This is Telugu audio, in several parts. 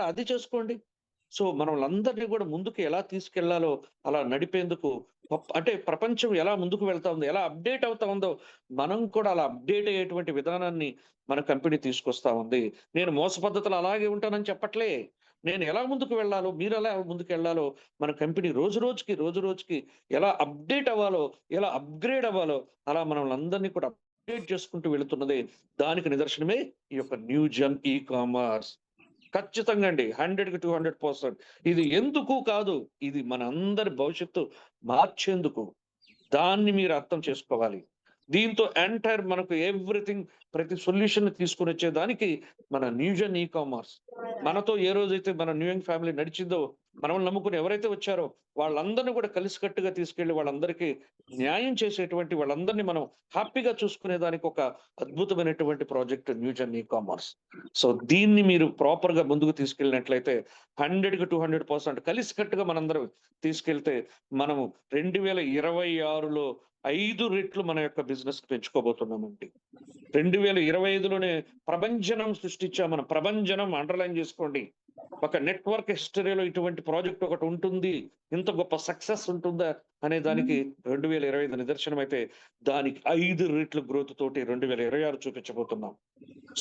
అది చేసుకోండి. సో, మనల్నందరినీ కూడా ముందుకు ఎలా తీసుకెళ్లాలో అలా నడిపేందుకు అంటే ప్రపంచం ఎలా ముందుకు వెళ్తా ఉందో, ఎలా అప్‌డేట్ అవుతా ఉందో, మనం కూడా అలా అప్‌డేట్ అయ్యేటువంటి విధానాన్ని మన కంపెనీ తీసుకొస్తా ఉంది. నేను మోస పద్ధతిలో అలాగే ఉంటానని చెప్పట్లే. నేను ఎలా ముందుకు వెళ్ళాలో, మీరెలా ముందుకెళ్ళాలో, మన కంపెనీ రోజు రోజుకి ఎలా అప్‌డేట్ అవ్వాలో, ఎలా అప్‌గ్రేడ్ అవ్వాలో, అలా మనల్నందరినీ కూడా అప్‌డేట్ చేసుకుంటూ వెళుతున్నదే దానికి నిదర్శనమే ఈ యొక్క న్యూ జెన్ ఈ-కామర్స్. ఖచ్చితంగా అండి. 100కి 200% ఇది ఎందుకు కాదు. ఇది మనందరి భవిష్యత్తు మార్చేందుకు. దాన్ని మీరు అర్థం చేసుకోవాలి. దీంతో ఎంటైర్ మనకు ఎవ్రీథింగ్ ప్రతి సొల్యూషన్‌ని తీసుకొనొచ్చేదానికి మన న్యూజెన్ ఈ-కామర్స్. మనతో ఏ రోజైతే మన న్యూయంగ్ ఫ్యామిలీ నడిచిందో, మనల్ని నమ్ముకొని ఎవరైతే వచ్చారో వాళ్ళందరిని కూడా కలిసికట్టుగా తీసుకెళ్ళి వాళ్ళందరికీ న్యాయం చేసేటువంటి వాళ్ళందరిని మనం హ్యాపీగా చూసుకునేదానికి ఒక అద్భుతమైనటువంటి ప్రాజెక్ట్ న్యూజెన్ ఈ-కామర్స్. సో, దీన్ని మీరు ప్రాపర్‌గా ముందుకు తీసుకెళ్ళినట్లయితే 100కి 200% కలిసికట్టుగా మనందరం తీసుకెళ్తే మనము 2026లో 5 రెట్లు మన యొక్క బిజినెస్ పెంచుకోబోతున్నామండి. 2025లోనే ప్రభంజనం సృష్టించాం మనం. ప్రభంజనం అండర్‌లైన్ జేసుకోండి. ఒక నెట్‌వర్క్ హిస్టరీలో ఇటువంటి ప్రాజెక్ట్ ఒకటుంటుంది. ఇంత గొప్ప సక్సెస్ ఉంటుందా అనే దానికి 2025 నిదర్శనమైతే, దానికి 5 రెట్లు గ్రోత్ తోటి 2026 చూపించబోతున్నాం.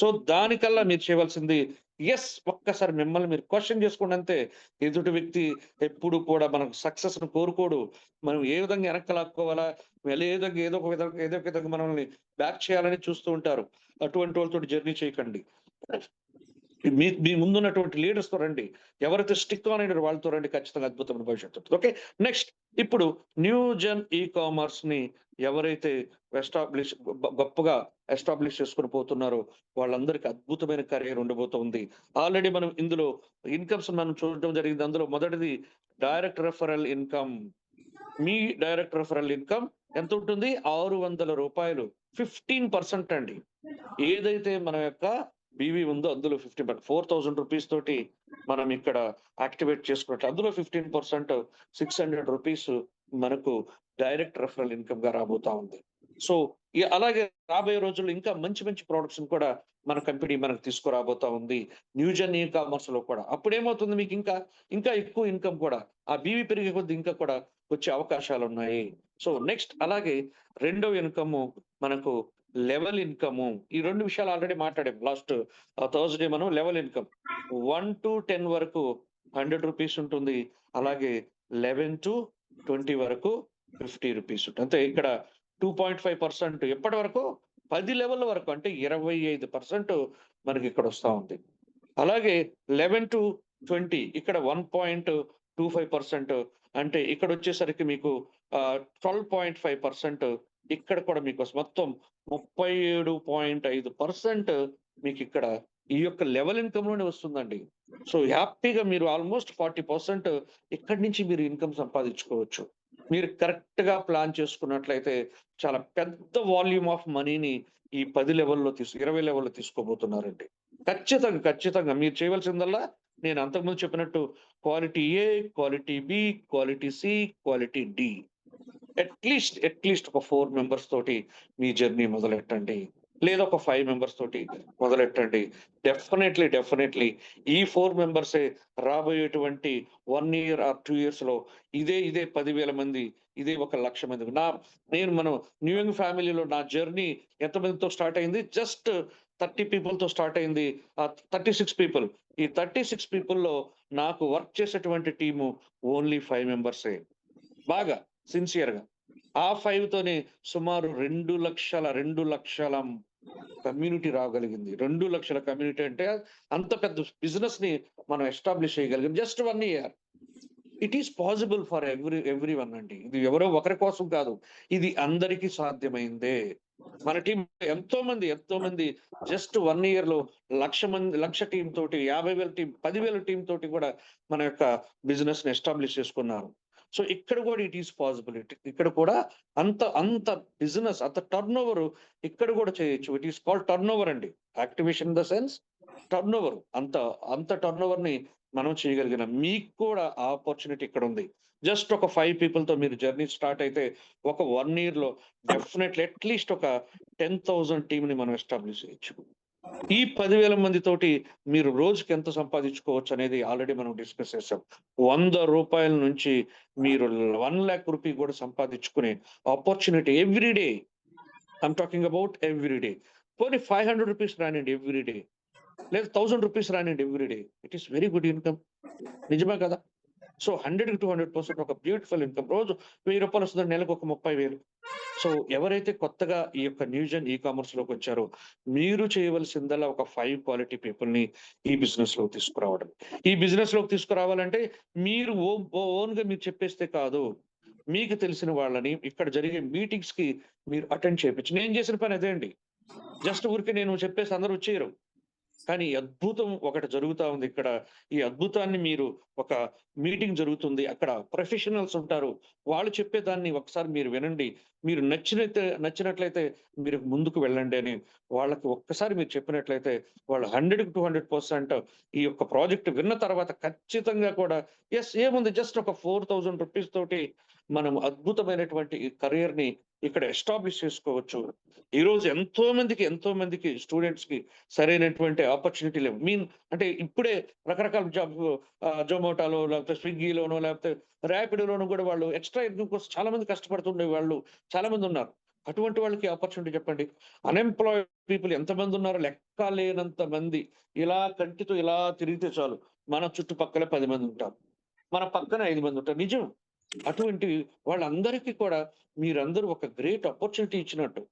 సో, దానికల్లా మీరు చేయవలసింది ఒక్కసారి మిమ్మల్ని మీరు క్వెషన్ జేసుకోండి అంతే. ఎదుటి వ్యక్తి ఎప్పుడు కూడా మనకు సక్సెస్‌ని కోరుకోడు. మనం ఏ విధంగా వెనక్కి లాక్కోవాలా, ఏ విధంగా ఏదో ఒక విధంగా మనల్ని బ్యాక్ చేయాలని చూస్తూ ఉంటారు. అటువంటి వాళ్ళతోటి జర్నీ చేయకండి. మీ మీ ముందున్నటువంటి లీడర్స్‌తో రండి. ఎవరైతే స్టిక్ ఆన్ అయినారో వాళ్ళతో రండి. ఖచ్చితంగా అద్భుతమైన భవిష్యత్తు ఉంటుంది. ఓకే. నెక్స్ట్ ఇప్పుడు న్యూ జెన్ ఈ-కామర్స్‌ని ఎవరైతే గొప్పగా ఎస్టాబ్లిష్ చేసుకొని పోతున్నారో వాళ్ళందరికీ అద్భుతమైన కెరియర్ ఉండబోతుంది. ఆల్రెడీ మనం ఇందులో ఇన్‌కమ్స్ మనం చూడడం జరిగింది. అందులో మొదటిది డైరెక్ట్ రిఫరల్ ఇన్‌కమ్. మీ డైరెక్ట్ రిఫరల్ ఇన్‌కమ్ ఎంతుంటుంది? రూ. 600 15% అండి. ఏదైతే మన యొక్క బీవీ ఉందో అందులో 50% రూ. 4,000 తోటి మనం ఇక్కడ యాక్టివేట్ చేసుకున్నట్లు అందులో 15% రూ. 600 మనకు డైరెక్ట్ రిఫరల్ ఇన్‌కమ్‌గా రాబోతా ఉంది. సో, అలాగే రాబోయే రోజుల్లో ఇంకా మంచి మంచి ప్రొడక్ట్స్‌ని కూడా మన కంపెనీ మనకు తీసుకురాబోతా ఉంది. న్యూజెన్ ఈ-కామర్స్‌లో కూడా. అప్పుడేమవుతుంది మీకింకా, ఇంకా ఎక్కువ ఇన్‌కమ్ కూడా ఆ బీవీ పెరిగే కొద్దీ ఇంకా కూడా వచ్చే అవకాశాలున్నాయి. సో, నెక్స్ట్ అలాగే రెండో ఇన్‌కము మనకు లెవెల్ ఇన్‌కము. ఈ 2 విషయాలు ఆల్రెడీ మాట్లాడాం. లాస్ట్ థర్స్‌డే మనం లెవెల్ ఇన్‌కమ్ 1-10 వరకు రూ. 100 ఉంటుంది. అలాగే 11-20 వరకు రూ. 50 ఉంటుంది. అంటే ఇక్కడ 2.5% ఎప్పటి వరకు? 10 లెవెల్ల వరకు అంటే 25% మనకిక్కడొస్తా ఉంది. అలాగే 11-20 ఇక్కడ 1.25% అంటే ఇక్కడొచ్చేసరికి మీకు 12.5% ఇక్కడ కూడా మీకొస్తుంది. మొత్తం 37.5% మీకిక్కడ ఈ యొక్క లెవెల్ ఇన్‌కమ్‌లోనే వస్తుందండి. సో, హ్యాపీగా మీరు ఆల్‌మోస్ట్ 40% ఇక్కడి నుంచి మీరు ఇన్‌కమ్ సంపాదించుకోవచ్చు. మీరు కరెక్ట్‌గా ప్లాన్ చేసుకున్నట్లయితే చాలా పెద్ద వాల్యూమ్ ఆఫ్ మనీని ఈ 10 లెవెల్‌లో 20 లెవెల్‌లో తీసుకోబోతున్నారండి. ఖచ్చితంగా మీరు చేయవలసిందల్లా నేను అంతకుముందు చెప్పినట్టు quality A, quality B, quality C, quality D. At least ఒక 4 మెంబర్స్ తోటి మీ జర్నీ మొదలెట్టండి. లేదా ఒక 5 మెంబర్స్ తోటి మొదలెట్టండి. డెఫినైట్‌లీ ఈ 4 మెంబర్సే రాబోయేటువంటి 1 ఇయర్ ఆర్ 2 ఇయర్స్‌లో ఇదే 10,000 మంది, ఇదే 1,00,000 మంది. మనం న్యూయంగ్ ఫ్యామిలీలో నా జర్నీ ఎంతమందితో స్టార్ట్ అయింది? జస్ట్ 30 పీపుల్‌తో స్టార్ట్ అయింది. 36 పీపుల్. ఈ 36 పీపుల్‌లో నాకు వర్క్ చేసేటువంటి టీము ఓన్లీ 5 మెంబర్సే. బాగా సిన్సియర్‌గా. ఆ 5తోనే సుమారు 2,00,000 కమ్యూనిటీ రాగలిగింది. 2,00,000 కమ్యూనిటీ అంటే అంత పెద్ద బిజినెస్‌ని మనం ఎస్టాబ్లిష్ చేయగలిగాం. Just 1 year. It is possible for everyone అండి. ఇది ఎవరో ఒకరి కోసం కాదు. ఇది అందరికీ సాధ్యమైందే. మన టీమ్ ఎంతోమంది జస్ట్ 1 ఇయర్‌లో 1,00,000 టీమ్ తోటి, 50,000 టీమ్, 10,000 టీమ్ తోటి కూడా మన యొక్క బిజినెస్‌ని ఎస్టాబ్లిష్ చేసుకున్నారు. సో, ఇక్కడ కూడా ఇట్ ఈస్ పాసిబిలిటీ. ఇక్కడ కూడా అంత బిజినెస్ అంత టర్నోవర్ ఇక్కడ కూడా చేయొచ్చు. ఇట్ ఈస్ కాల్డ్ టర్నోవర్ అండి. Activation in the sense turnover. అంత టర్నోవర్‌ని మనం చేయగలిగినాం. మీకు కూడా ఆ ఆపర్చునిటీ ఇక్కడుంది. జస్ట్ ఒక 5 పీపుల్‌తో మీరు జర్నీ స్టార్ట్ అయితే ఒక 1 ఇయర్‌లో డెఫినైట్‌లీ అట్‌లీస్ట్ ఒక 10,000 టీమ్‌ని మనం ఎస్టాబ్లిష్ చేయొచ్చు. ఈ 10,000 మందితోటి మీరు రోజుకి ఎంత సంపాదించుకోవచ్చు అనేది ఆల్రెడీ మనం డిస్కస్ చేసాం. రూ. 100 నుంచి మీరు 1,00,000 రూపీ కూడా సంపాదించుకునే opportunity every day. I'm talking about every day. పోనీ రూ. 500 రానియండి ఎవ్రీ డే. లేదా రూ. 1,000 రానియండి every day. It is very good income. నిజమే కదా! సో 100-200% ఒక బ్యూటిఫుల్ ఇన్‌కమ్. రోజు రూ. 1000 వస్తుందండి, నెలకు ఒక 30,000. సో ఎవరైతే కొత్తగా ఈ యొక్క న్యూజెన్ కామర్స్‌లోకొచ్చారో, మీరు చేయవలసిందల్లా ఒక 5 క్వాలిటీ పీపుల్‌ని ఈ బిజినెస్‌లోకి తీసుకురావడం. ఈ బిజినెస్‌లోకి తీసుకురావాలంటే మీరు ఓన్‌గా మీరు చెప్పేస్తే కాదు. మీకు తెలిసిన వాళ్ళని ఇక్కడ జరిగే మీటింగ్స్‌కి మీరు అటెండ్ చేపిచ్చి, నేను చేసిన పని అదే అండి. జస్ట్ ఊరికే నేను చెప్పేసి అందరూ వచ్చేయరు. కానీ అద్భుతం ఒకటి జరుగుతా ఉంది ఇక్కడ. ఈ అద్భుతాన్ని మీరు ఒక మీటింగ్ జరుగుతుంది. అక్కడ ప్రొఫెషనల్స్ ఉంటారు. వాళ్ళు చెప్పేదాన్ని ఒకసారి మీరు వినండి. మీరు నచ్చినట్లయితే మీరు ముందుకు వెళ్ళండి అని వాళ్ళకి ఒక్కసారి మీరు చెప్పినట్లయితే వాళ్ళు 100-200% ఈ యొక్క ప్రాజెక్ట్ విన్న తర్వాత ఖచ్చితంగా కూడా ఏముంది, జస్ట్ ఒక 4,000 రూపీస్ తోటి మనం అద్భుతమైనటువంటి ఈ కెరియర్‌ని ఇక్కడ ఎస్టాబ్లిష్ చేసుకోవచ్చు. ఈరోజు ఎంతో మందికి స్టూడెంట్స్‌కి సరైనటువంటి ఆపర్చునిటీ లేవు. అంటే ఇప్పుడే రకరకాల జొమాటోలో లేకపోతే స్విగ్గీలోనో లేకపోతే ర్యాపిడోలోనో కూడా వాళ్ళు ఎక్స్‌ట్రా ఇన్‌కమ్ కోసం చాలా మంది కష్టపడుతుండే వాళ్ళు చాలా మందున్నారు. అటువంటి వాళ్ళకి ఆపర్చునిటీ చెప్పండి. అన్‌ఎంప్లాయిడ్ పీపుల్ ఎంతమంది ఉన్నారో లెక్క లేనంత మంది. ఇలా కంటితో ఇలా తిరిగితే చాలు, మన చుట్టుపక్కల 10 మంది ఉంటారు. మన పక్కన 5 మంది ఉంటారు. నిజం. అటువంటి వాళ్ళందరికీ కూడా మీరందరూ ఒక గ్రేట్ ఆపర్చునిటీ ఇచ్చినట్టు.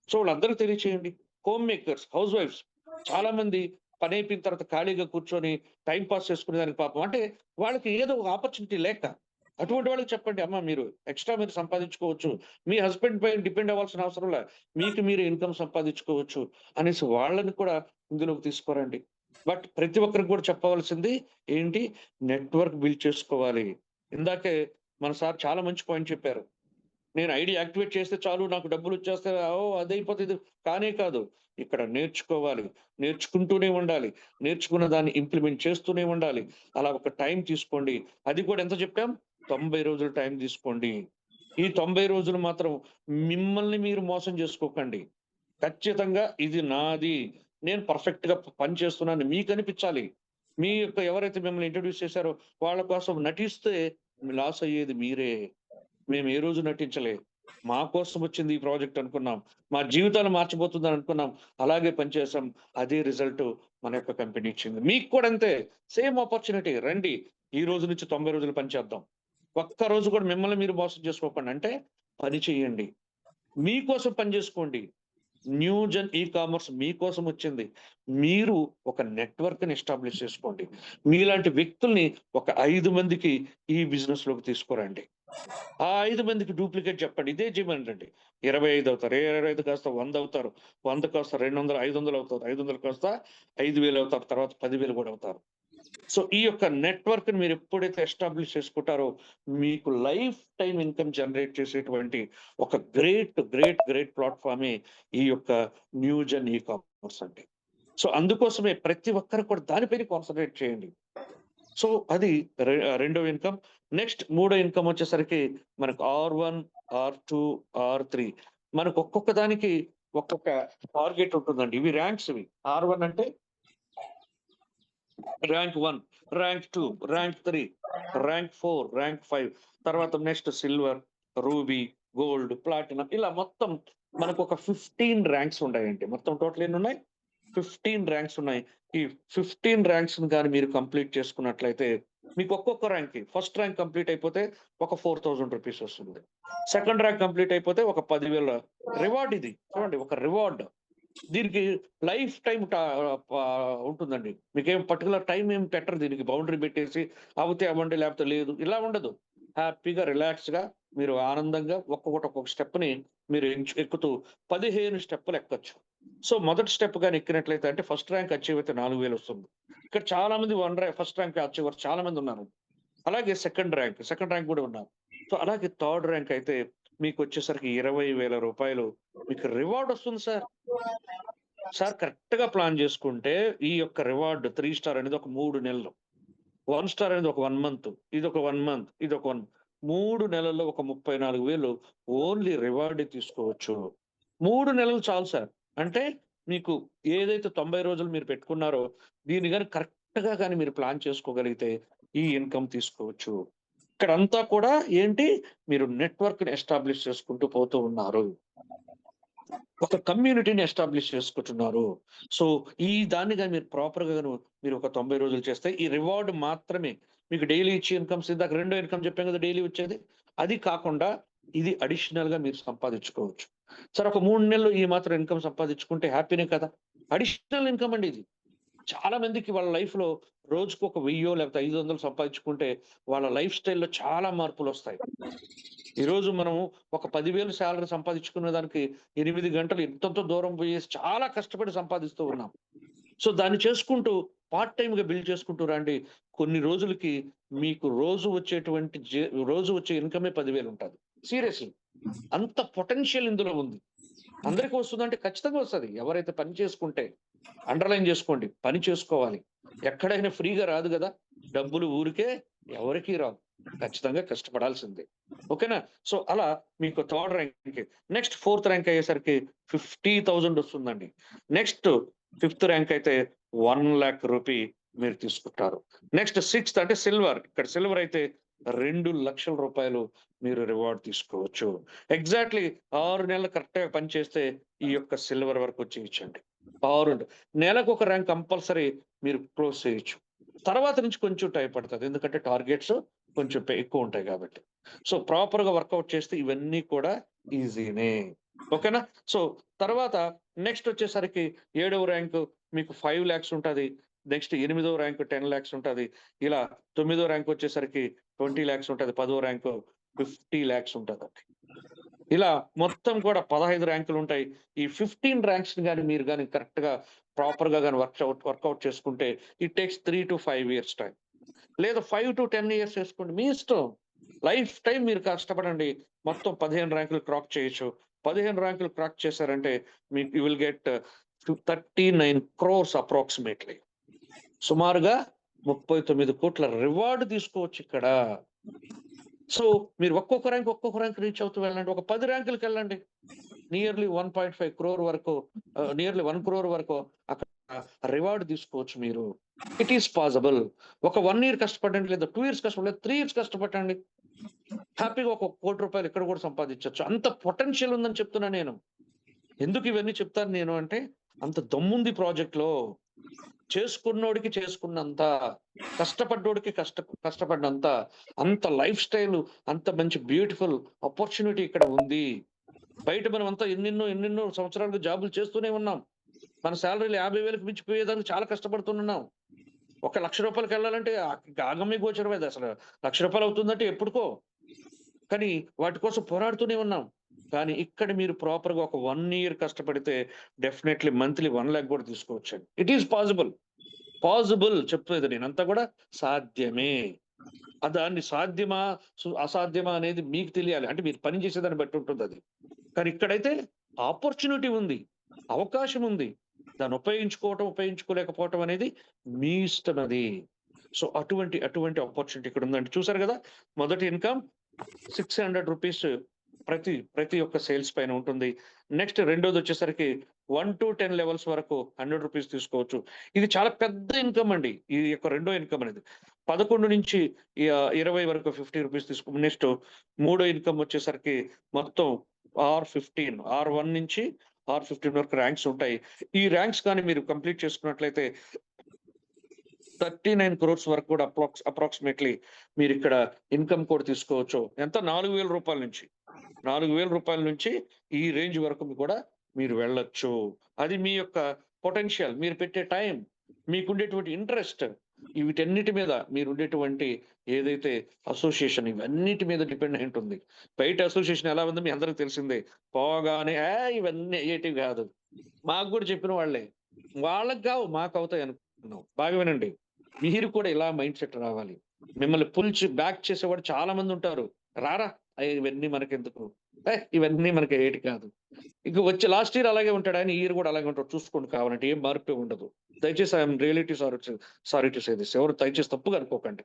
సో వాళ్ళందరికి తెలియచేయండి. హోమ్ మేకర్స్, హౌస్ వైఫ్స్ చాలా మంది పనైపోయిన తర్వాత ఖాళీగా కూర్చొని టైమ్ పాస్ చేసుకునేదానికి పాపం అంటే వాళ్ళకి ఏదో ఒక ఆపర్చునిటీ లేక, అటువంటి వాళ్ళకి చెప్పండి. అమ్మ మీరు ఎక్స్‌ట్రా మీరు సంపాదించుకోవచ్చు. మీ హస్బెండ్ పైన డిపెండ్ అవ్వాల్సిన అవసరం లే. మీకు మీరు ఇన్‌కమ్ సంపాదించుకోవచ్చు అనేసి వాళ్ళని కూడా ఇందులోకి తీసుకురండి. బట్ ప్రతి ఒక్కరికి కూడా చెప్పవలసింది ఏంటి? నెట్‌వర్క్ బిల్డ్ చేసుకోవాలి. ఇందాకే మన సార్ చాలా మంచి పాయింట్ చెప్పారు. నేను ఐడీ యాక్టివేట్ చేస్తే చాలు నాకు డబ్బులొచ్చేస్తాయి. అదైపోతే ఇది కానే కాదు. ఇక్కడ నేర్చుకోవాలి. నేర్చుకుంటూనే ఉండాలి. నేర్చుకున్న దాన్ని ఇంప్లిమెంట్ చేస్తూనే ఉండాలి. అలా ఒక టైం తీసుకోండి. అది కూడా ఎంత చెప్పాం? 90 రోజులు టైం తీసుకోండి. ఈ 90 రోజులు మాత్రం మిమ్మల్ని మీరు మోసం చేసుకోకండి. ఖచ్చితంగా ఇది నాది. నేను పర్ఫెక్ట్‌గా పని చేస్తున్నానని మీకనిపించాలి. మీ యొక్క ఎవరైతే మిమ్మల్ని ఇంట్రొడ్యూస్ చేసారో వాళ్ళ కోసం నటిస్తే లాస్ అయ్యేది మీరే. మేము ఏ రోజు నటించలే. మా కోసం వచ్చింది ఈ ప్రాజెక్ట్ అనుకున్నాం. మా జీవితాలు మార్చబోతుందని అనుకున్నాం. అలాగే పనిచేసాం. అదే రిజల్ట్ మన యొక్క కంపెనీ ఇచ్చింది. మీకు కూడా అంతే. సేమ్ ఆపర్చునిటీ రండి. ఈ రోజు నుంచి 90 రోజులు పని చేద్దాం. ఒక్క రోజు కూడా మిమ్మల్ని మీరు మోసం చేసుకోకండి. అంటే పని చేయండి. మీకోసం పని జేసుకోండి. న్యూజెన్ కామర్స్ మీకోసం వచ్చింది. మీరు ఒక నెట్‌వర్క్‌ని ఎస్టాబ్లిష్ చేసుకోండి. మీలాంటి వ్యక్తుల్ని ఒక 5 మందికి ఈ బిజినెస్‌లోకి తీసుకురండి. ఆ 5 మందికి డూప్లికేట్ చెప్పండి. ఇదే చేయమనండి. 25 అవుతారు. 25 కాస్త 100 అవుతారు. 100 కాస్త 200, 500 అవుతారు. 500 కాస్త 5,000 అవుతారు. తర్వాత 10,000 కూడా అవుతారు. సో, ఈ యొక్క నెట్‌వర్క్‌ని మీరెప్పుడైతే ఎస్టాబ్లిష్ చేసుకుంటారో, మీకు లైఫ్ టైమ్ ఇన్‌కమ్ జనరేట్ చేసేటువంటి ఒక గ్రేట్ ప్లాట్‌ఫార్మే ఈ యొక్క న్యూజెన్ కామర్స్ అండి. సో, అందుకోసమే ప్రతి ఒక్కరు కూడా దానిపైనే కాన్సంట్రేట్ చేయండి. సో, అది రెండో ఇన్‌కమ్. నెక్స్ట్ మూడో ఇన్‌కమ్ వచ్చేసరికి మనకు R1, R2, R3 మనకు ఒక్కొక్క దానికి ఒక్కొక్క టార్గెట్ ఉంటుందండి. ఇవి ర్యాంక్స్ ఇవి. R1 అంటే rank 1, rank 2, rank 3, rank 4, rank 5 తర్వాత next silver, ruby, gold, platinum ఇలా మొత్తం మనకొక 15 ర్యాంక్స్ ఉన్నాయండి. మొత్తం టోటల్ ఎన్నున్నాయి? 15 ర్యాంక్స్ ఉన్నాయి. ఈ 15 ర్యాంక్స్‌ని గాని మీరు కంప్లీట్ చేసుకున్నట్లయితే మీకు ఒక్కొక్క ర్యాంక్‌కి ఫస్ట్ ర్యాంక్ కంప్లీట్ అయిపోతే ఒక 4,000 రూపీస్ వస్తుంది. సెకండ్ ర్యాంక్ కంప్లీట్ అయిపోతే ఒక 10,000 రివార్డ్ ఇది. చూడండి ఒక రివార్డ్. దీనికి లైఫ్ టైమ్ ఉంటుందండి. మీకేం పర్టిక్యులర్ టైమ్ ఏం పెట్టరు దీనికి బౌండరీ పెట్టేసి అవుతే అవ్వండి లేకపోతే లేదు. ఇలా ఉండదు. హ్యాపీగా రిలాక్స్‌గా మీరు ఆనందంగా ఒక్కొక్క స్టెప్‌ని మీరు ఎక్కుతూ 15 స్టెప్పులు ఎక్కొచ్చు. సో, మొదటి స్టెప్ గాని ఎక్కినట్లయితే అంటే ఫస్ట్ ర్యాంక్ అచీవ్ అయితే 4,000 వస్తుంది. ఇక్కడ చాలా మంది ఫస్ట్ ర్యాంక్ అచీవర్స్ చాలా మంది ఉన్నారు. అలాగే సెకండ్ ర్యాంక్ కూడా ఉన్నారు. సో, అలాగే థర్డ్ ర్యాంక్ అయితే మీకొచ్చేసరికి రూ. 20,000 మీకు రివార్డ్ వస్తుంది సార్. సార్ కరెక్ట్‌గా ప్లాన్ చేసుకుంటే ఈ యొక్క రివార్డ్ 3 స్టార్ అనేది ఒక 3 నెలలు. 1 స్టార్ అనేది ఒక 1 మంత్. ఇదొక 1 మంత్. ఇదొక 3 నెలల్లో ఒక 34,000 ఓన్లీ రివార్డే తీసుకోవచ్చు. 3 నెలలు చాలు సార్. అంటే మీకు ఏదైతే 90 రోజులు మీరు పెట్టుకున్నారో, దీన్ని గాని కరెక్ట్‌గా గాని మీరు ప్లాన్ చేసుకోగలిగితే, ఈ ఇన్‌కమ్ తీసుకోవచ్చు. ఇక్కడంతా కూడా ఏంటి, మీరు నెట్‌వర్క్‌ని ఎస్టాబ్లిష్ చేసుకుంటూ పోతూ ఉన్నారు. ఒక కమ్యూనిటీని ఎస్టాబ్లిష్ చేసుకుంటున్నారు. సో, ఈ దాన్ని గాని మీరు ప్రాపర్‌గా గాను మీరు ఒక 90 రోజులు చేస్తే, ఈ రివార్డ్ మాత్రమే మీకు డైలీ ఇచ్చే ఇన్‌కమ్స్ ఇందాక రెండో ఇన్‌కమ్ చెప్పాం కదా! డైలీ వచ్చేది. అది కాకుండా ఇది అడిషనల్‌గా మీరు సంపాదించుకోవచ్చు. సరే ఒక 3 నెలలు ఈ మాత్రం ఇన్‌కమ్ సంపాదించుకుంటే హ్యాపీనే కదా! అడిషనల్ ఇన్‌కమ్ అండి ఇది. చాలా మందికి వాళ్ళ లైఫ్‌లో రోజుకొక 1000 లేకపోతే 500 సంపాదించుకుంటే వాళ్ళ లైఫ్ స్టైల్‌లో చాలా మార్పులొస్తాయి. ఈరోజు మనము ఒక 10,000 సాలరీ సంపాదించుకునే దానికి 8 గంటలు ఎంతెంతో దూరం పోయేసి చాలా కష్టపడి సంపాదిస్తూ ఉన్నాం. సో, దాన్ని చేసుకుంటూ పార్ట్ టైమ్‌గా బిల్డ్ చేసుకుంటూ రండి. కొన్ని రోజులకి మీకు రోజు వచ్చే ఇన్‌కమే 10,000 ఉంటది. సీరియస్‌లీ. అంత పొటెన్షియల్ ఇందులో ఉంది. అందరికి వస్తుందంటే ఖచ్చితంగా వస్తది. ఎవరైతే పని చేసుకుంటే. అండర్‌లైన్ జేసుకోండి. పని చేసుకోవాలి. ఎక్కడైనా ఫ్రీగా రాదు గదా! డబ్బులు ఊరికే ఎవరికీ రావు. ఖచ్చితంగా కష్టపడాల్సిందే. ఓకేనా? సో, అలా మీకు థర్డ్ ర్యాంక్‌కి నెక్స్ట్ ఫోర్త్ ర్యాంక్ అయ్యేసరికి 50,000 వస్తుందండి. నెక్స్ట్ ఫిఫ్త్ ర్యాంక్ అయితే 1,00,000 రూపీ మీరు తీసుకుంటారు. నెక్స్ట్ సిక్స్త్ అంటే సిల్వర్. ఇక్కడ సిల్వర్ అయితే రూ. 2,00,000 మీరు రివార్డ్ తీసుకోవచ్చు. ఎగ్జాక్ట్‌లీ 6 నెలలు కరెక్ట్‌గా పని చేస్తే ఈ యొక్క సిల్వర్ వరకు వచ్చేయొచ్చండి. 6 నెలకొక ర్యాంక్ కంపల్సరీ మీరు క్లోజ్ చేయొచ్చు. తర్వాత నుంచి కొంచెం టైం పడతది. ఎందుకంటే టార్గెట్స్ కొంచెం ఎక్కువుంటాయి గాబట్టి. సో, ప్రాపర్‌గా వర్కౌట్ చేస్తే ఇవన్నీ కూడా ఈజీనే. ఓకేనా? సో, తర్వాత నెక్స్ట్ వచ్చేసరికి ఏడవ ర్యాంకు మీకు 5,00,000 ఉంటది. నెక్స్ట్ ఎనిమిదో ర్యాంక్ 10,00,000 ఉంటది. ఇలా తొమ్మిదో ర్యాంక్ వచ్చేసరికి 20,00,000 ఉంటది. పదో ర్యాంకు 50,00,000 ఉంటదండి. ఇలా మొత్తం కూడా 15 ర్యాంకులుంటాయి. ఈ 15 ర్యాంక్స్‌ని గాని మీరు గాని కరెక్ట్‌గా ప్రాపర్‌గా గాని వర్కౌట్ చేసుకుంటే ఇట్ టేక్స్ 3-5 ఇయర్స్ టైమ్. లేదా 5-10 ఇయర్స్ చేసుకోండి. మీ ఇష్టం. లైఫ్ టైమ్ మీరు కష్టపడండి. మొత్తం 15 ర్యాంకులు క్రాక్ చేయొచ్చు. 15 ర్యాంకులు క్రాక్ చేశారంటే మీకు you will get 39 crores approximately. సుమారుగా 39,00,00,000 రివార్డ్ తీసుకోవచ్చిక్కడ. సో, మీరు ఒక్కొక్క ర్యాంక్ రీచ్ అవుతూ వెళ్ళండి. ఒక 10 ర్యాంకులకెళ్ళండి. నియర్లీ 1.5 క్రోర్ వరకు నియర్లీ 1 క్రోర్ వరకు అక్కడ రివార్డ్ తీసుకోవచ్చు మీరు. It is possible. ఒక 1 ఇయర్ కష్టపడండి, లేదా 2 ఇయర్స్ కష్టపడండి, లేదా 3 ఇయర్స్ కష్టపడండి. హ్యాపీగా ఒక ₹1,00,00,000 ఇక్కడ కూడా సంపాదించొచ్చు. అంత పొటెన్షియల్ ఉందని చెప్తున్నా నేను. ఎందుకు ఇవన్నీ చెప్తాను నేను అంటే, అంత దమ్ముంది ప్రాజెక్ట్‌లో. చేసుకున్నోడికి చేసుకున్నంత, కష్టపడ్డోడికి కష్టపడినంత, అంత లైఫ్ స్టైలు, అంత మంచి బ్యూటిఫుల్ ఆపర్చునిటీ ఇక్కడ ఉంది. బయట మనమంతా ఎన్నెన్నో సంవత్సరాలుగా జాబులు చేస్తూనే ఉన్నాం. మన సాలరీలు 50,000కి మించిపోయేదానికి చాలా కష్టపడుతున్నాం. ఒక రూ. 1,00,000కెళ్ళాలంటే ఆగమ్య గోచరమే అదసలు. రూ. 1,00,000 అవుతుందంటే ఎప్పుడుకో. కానీ వాటి కోసం పోరాడుతూనే ఉన్నాం. కానీ ఇక్కడ మీరు ప్రాపర్‌గా ఒక 1 ఇయర్ కష్టపడితే డెఫినైట్‌లీ మంత్లీ 1,00,000 కూడా తీసుకోవచ్చండి. It is possible. పాసిబుల్ చెప్పేది నేనంతా కూడా సాధ్యమే. దాన్ని సాధ్యమా? అసాధ్యమా అనేది మీకు తెలియాలి. అంటే మీరు పని చేసేదాన్ని బట్టి ఉంటుందది. కానీ ఇక్కడైతే ఆపర్చునిటీ ఉంది. అవకాశం ఉంది. దాన్ని ఉపయోగించుకోలేకపోవటం అనేది మీ ఇష్టం అది. సో, అటువంటి ఆపర్చునిటీ ఇక్కడుందండి. చూసారు గదా! మొదటి ఇన్‌కమ్ రూ. 600 ప్రతి ఒక్క సేల్స్ పైన ఉంటుంది. నెక్స్ట్ రెండోదొచ్చేసరికి 1-10 లెవెల్స్ వరకు రూ. 100 తీసుకోవచ్చు. ఇది చాలా పెద్ద ఇన్‌కమ్ అండి. ఈ యొక్క రెండో ఇన్‌కమ్ అనేది. 11 నుంచి 20 వరకు రూ. 50 నెక్స్ట్ మూడో ఇన్‌కమ్ వచ్చేసరికి మొత్తం R1 నుంచి R15 వరకు ర్యాంక్స్ ఉంటాయి. ఈ ర్యాంక్స్ గాని మీరు కంప్లీట్ చేసుకున్నట్లయితే 39 క్రోర్స్ వరకు కూడా అప్రాక్సిమేట్‌లీ మీరిక్కడ ఇన్‌కమ్ కూడా తీసుకోవచ్చు. ఎంత రూ. 4,000 నుంచి. రూ. 4,000 నుంచి ఈ రేంజ్ వరకు కూడా మీరు వెళ్ళొచ్చు. అది మీ యొక్క పొటెన్షియల్, మీరు పెట్టే టైం, మీకుండేటువంటి ఇంట్రెస్ట్, వీటన్నిటి మీద మీరుండేటువంటి ఏదైతే అసోసియేషన్ ఇవన్నిటి మీద డిపెండ్ అయి ఉంటుంది. బయట అసోసియేషన్ ఎలా ఉందో మీ అందరికి తెలిసిందే. పోగానే ఇవన్నీ అయ్యేటివి గాదు. మాకు గూడా చెప్పిన వాళ్ళే. వాళ్ళకి గావు మాకవుతాయి అనుకున్నాం. బాగా వినండి. మీరు కూడా ఇలా మైండ్ సెట్ రావాలి. మిమ్మల్ని బ్యాక్ చేసేవాడు చాలా మందుంటారు. రారా! ఇవన్నీ మనకెందుకు? ఇవన్నీ మనకి ఏటి కాదు. ఇక వచ్చే లాస్ట్ ఇయర్ అలాగే ఉంటాడు ఆయన. ఈ ఇయర్ గూడా అలాగే ఉంటాడు. చూసుకోండి కావాలంటే ఏం మార్పే ఉండదు. దయచేసి I am really sorry to say this. ఎవరు దయచేసి తప్పుగా అనుకోకండి.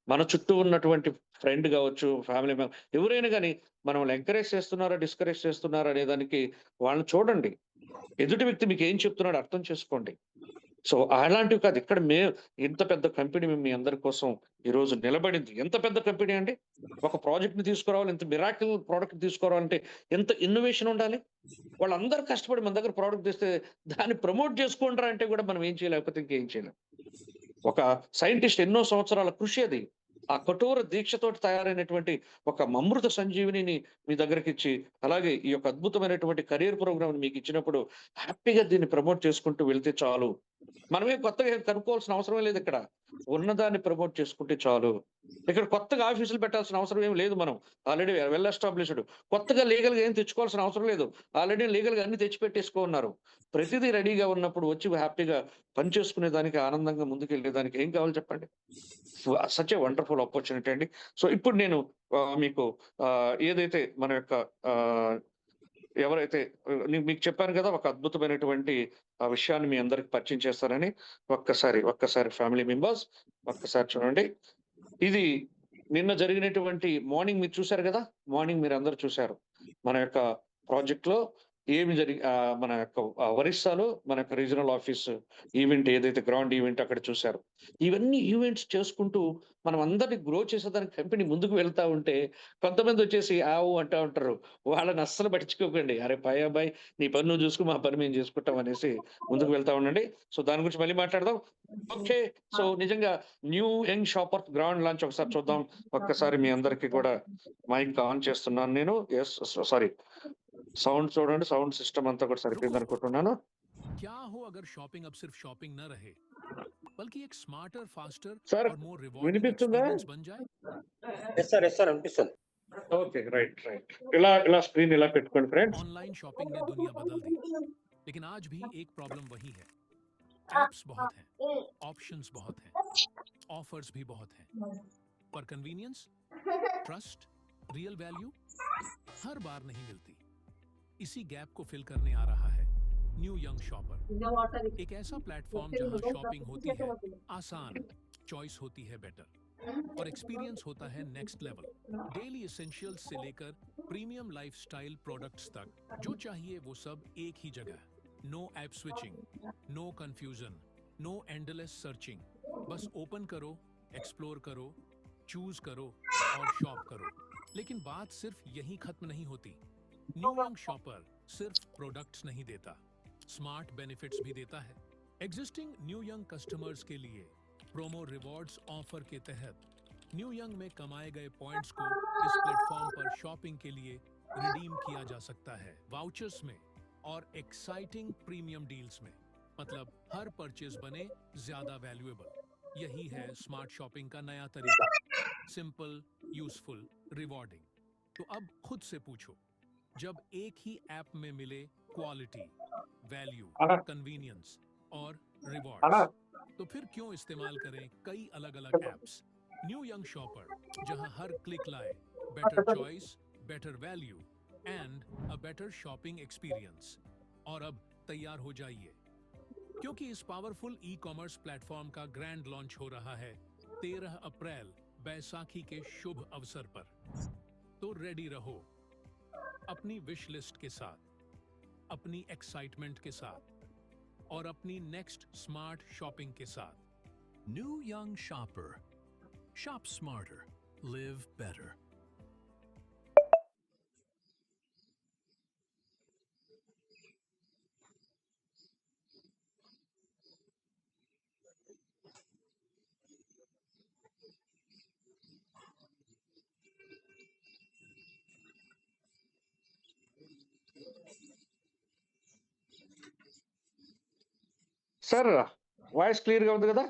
మన చుట్టూ ఉన్నటువంటి ఫ్రెండ్ గావచ్చు, ఫ్యామిలీ ఎవరైనా గాని మనల్ని ఎంకరేజ్ చేస్తున్నారా, డిస్కరేజ్ చేస్తున్నారా అనే దానికి వాళ్ళని చూడండి. ఎదుటి వ్యక్తి మీకు ఏం చెప్తున్నాడో అర్థం చేసుకోండి. సో, అలాంటివి కాదు. ఇక్కడ ఇంత పెద్ద కంపెనీ మీ అందరి కోసం ఈరోజు నిలబడింది. ఎంత పెద్ద కంపెనీ అండి? ఒక ప్రాజెక్ట్‌ని తీసుకురావాలి, ఇంత మిరాకిల్ ప్రొడక్ట్ తీసుకురావాలంటే ఎంత ఇన్నోవేషన్ ఉండాలి? వాళ్ళందరూ కష్టపడి మన దగ్గర ప్రొడక్ట్ తెస్తే దాన్ని ప్రమోట్ చేసుకుంటారా అంటే కూడా మనం ఏం చేయలేకపోతే ఇంకేం చేయలేం. ఒక సైంటిస్ట్ ఎన్నో సంవత్సరాల కృషి అది. ఆ కఠోర దీక్షతోటి తయారైనటువంటి ఒక అమృత సంజీవినిని మీ దగ్గరకిచ్చి, అలాగే ఈ యొక్క అద్భుతమైనటువంటి కెరియర్ ప్రోగ్రామ్‌ని మీకిచ్చినప్పుడు హ్యాపీగా దీన్ని ప్రమోట్ చేసుకుంటూ వెళ్తే చాలు. మనమేం కొత్తగా ఏం కనుక్కోవాల్సిన అవసరమే లేదిక్కడ. ఉన్నదాన్ని ప్రమోట్ చేసుకుంటే చాలు. ఇక్కడ కొత్తగా ఆఫీసులు పెట్టాల్సిన అవసరం ఏమి లేదు మనం. Already well established. కొత్తగా లీగల్‌గా ఏం తెచ్చుకోవాల్సిన అవసరం లేదు. ఆల్రెడీ లీగల్‌గా అన్నీ తెచ్చిపెట్టేసుకో ఉన్నారు. ప్రతిదీ రెడీగా ఉన్నప్పుడు వచ్చి హ్యాపీగా పని చేసుకునేదానికి, ఆనందంగా ముందుకెళ్ళేదానికి ఏం కావాలి చెప్పండి? సచ్ ఎ వండర్‌ఫుల్ ఆపర్చునిటీ అండి. సో, ఇప్పుడు నేను మీకు ఏదైతే మన యొక్క ఆహ్, ఎవరైతే మీకు చెప్పాను కదా! ఒక అద్భుతమైనటువంటి విషయాన్ని మీ అందరికి పరిచయం చేస్తానని. ఒక్కసారి ఫ్యామిలీ మెంబర్స్ ఒక్కసారి చూడండి. ఇది నిన్న జరిగినటువంటి మార్నింగ్ మీరు చూసారు గదా! మార్నింగ్ మీరందరూ చూసారు. మన యొక్క ప్రాజెక్ట్‌లో మన యొక్క ఒరిస్సాలో మన యొక్క రీజనల్ ఆఫీస్ ఈవెంట్ ఏదైతే గ్రౌండ్ ఈవెంట్ అక్కడ చూసారు. ఇవన్నీ ఈవెంట్స్ చేసుకుంటూ మనం అందరిని గ్రో చేసేదానికి కంపెనీ ముందుకు వెళ్తా ఉంటే కొంతమందొచ్చేసి ఆవు అంటా ఉంటారు. వాళ్ళని అస్సలు పట్టించుకోకండి. అరే పై అబ్బాయి నీ పని నువ్వు చూసుకో మా పని మేము చేసుకుంటాం అనేసి ముందుకు వెళ్తా ఉండండి. సో, దాని గురించి మళ్ళీ మాట్లాడదాం. ఓకే. సో, నిజంగా new young shopper grand launch ఒకసారి చూద్దాం. ఒక్కసారి మీ అందరికి కూడా మైక్ ఆన్ చేస్తున్నాను నేను. సారీ. సౌండ్ చూడండి. సౌండ్ సిస్టమ్ అంతా కూడా रुको సరిపోయిందనుకుంటున్నాను. क्या हो अगर शॉपिंग अब सिर्फ शॉपिंग न रहे बल्कि एक स्मार्टर फास्टर సార్ और मोर रिवॉर्डिंग వినిపిస్తుందా? एक्सपीरियंस बन जाए ఎస్ సార్. Yes sir. అనిపిస్తుంది. ఓకే. రైట్. ఇలా స్క్రీన్ ఇలా పెట్టుకోండి ఫ్రెండ్స్. ऑनलाइन शॉपिंग ने दुनिया बदल दी लेकिन आज भी एक प्रॉब्लम वही है एप्स बहुत हैं ऑप्शंस बहुत हैं ऑफर्स भी बहुत हैं पर कन्वीनियंस ट्रस्ट रियल वैल्यू हर बार नहीं मिलती इसी गैप को फिल करने आ रहा है न्यू यंग शॉपर एक ऐसा प्लेटफॉर्म जहां शॉपिंग होती है आसान चॉइस होती है बेटर और एक्सपीरियंस होता है नेक्स्ट लेवल डेली एसेंशियल्स से लेकर प्रीमियम लाइफस्टाइल प्रोडक्ट्स तक जो चाहिए वो सब एक ही जगह no app switching no confusion no endless searching बस ओपन करो एक्सप्लोर करो चूज करो और शॉप करो लेकिन बात सिर्फ यहीं खत्म नहीं होती न्यू यंग शॉपर सिर्फ प्रोडक्ट्स नहीं देता स्मार्ट बेनिफिट्स भी देता है एग्जिस्टिंग न्यू यंग कस्टमर्स के लिए प्रोमो रिवॉर्ड्स ऑफर के तहत न्यू यंग में कमाए गए पॉइंट्स को इस प्लेटफॉर्म पर शॉपिंग के लिए रिडीम किया जा सकता है वाउचर्स में और एक्साइटिंग प्रीमियम डील्स में मतलब हर परचेज बने ज्यादा वैल्यूएबल यही है स्मार्ट शॉपिंग का नया तरीका सिंपल यूजफुल रिवॉर्डिंग तो अब खुद से पूछो जब एक ही ऐप में मिले क्वालिटी वैल्यू అలా कन्वीनियंस और అలా रिवॉर्ड्स तो फिर क्यों इस्तेमाल करें कई अलग अलग ऐप्स न्यू यंग शॉपर जहां हर क्लिक लाए better choice better value and a better shopping experience और अब तैयार हो जाइए क्योंकि इस पावरफुल ई कॉमर्स प्लेटफॉर्म का ग्रैंड लॉन्च हो रहा है 13 अप्रैल बैसाखी के शुभ अवसर पर तो रेडी रहो अपनी विश लिस्ट के साथ अपनी एक्साइटमेंट के साथ और अपनी नेक्स्ट स्मार्ट शॉपिंग के साथ New Young Shopper. Shop smarter. Live better. Sir voice క్లియర్‌గా ఉంది కదా?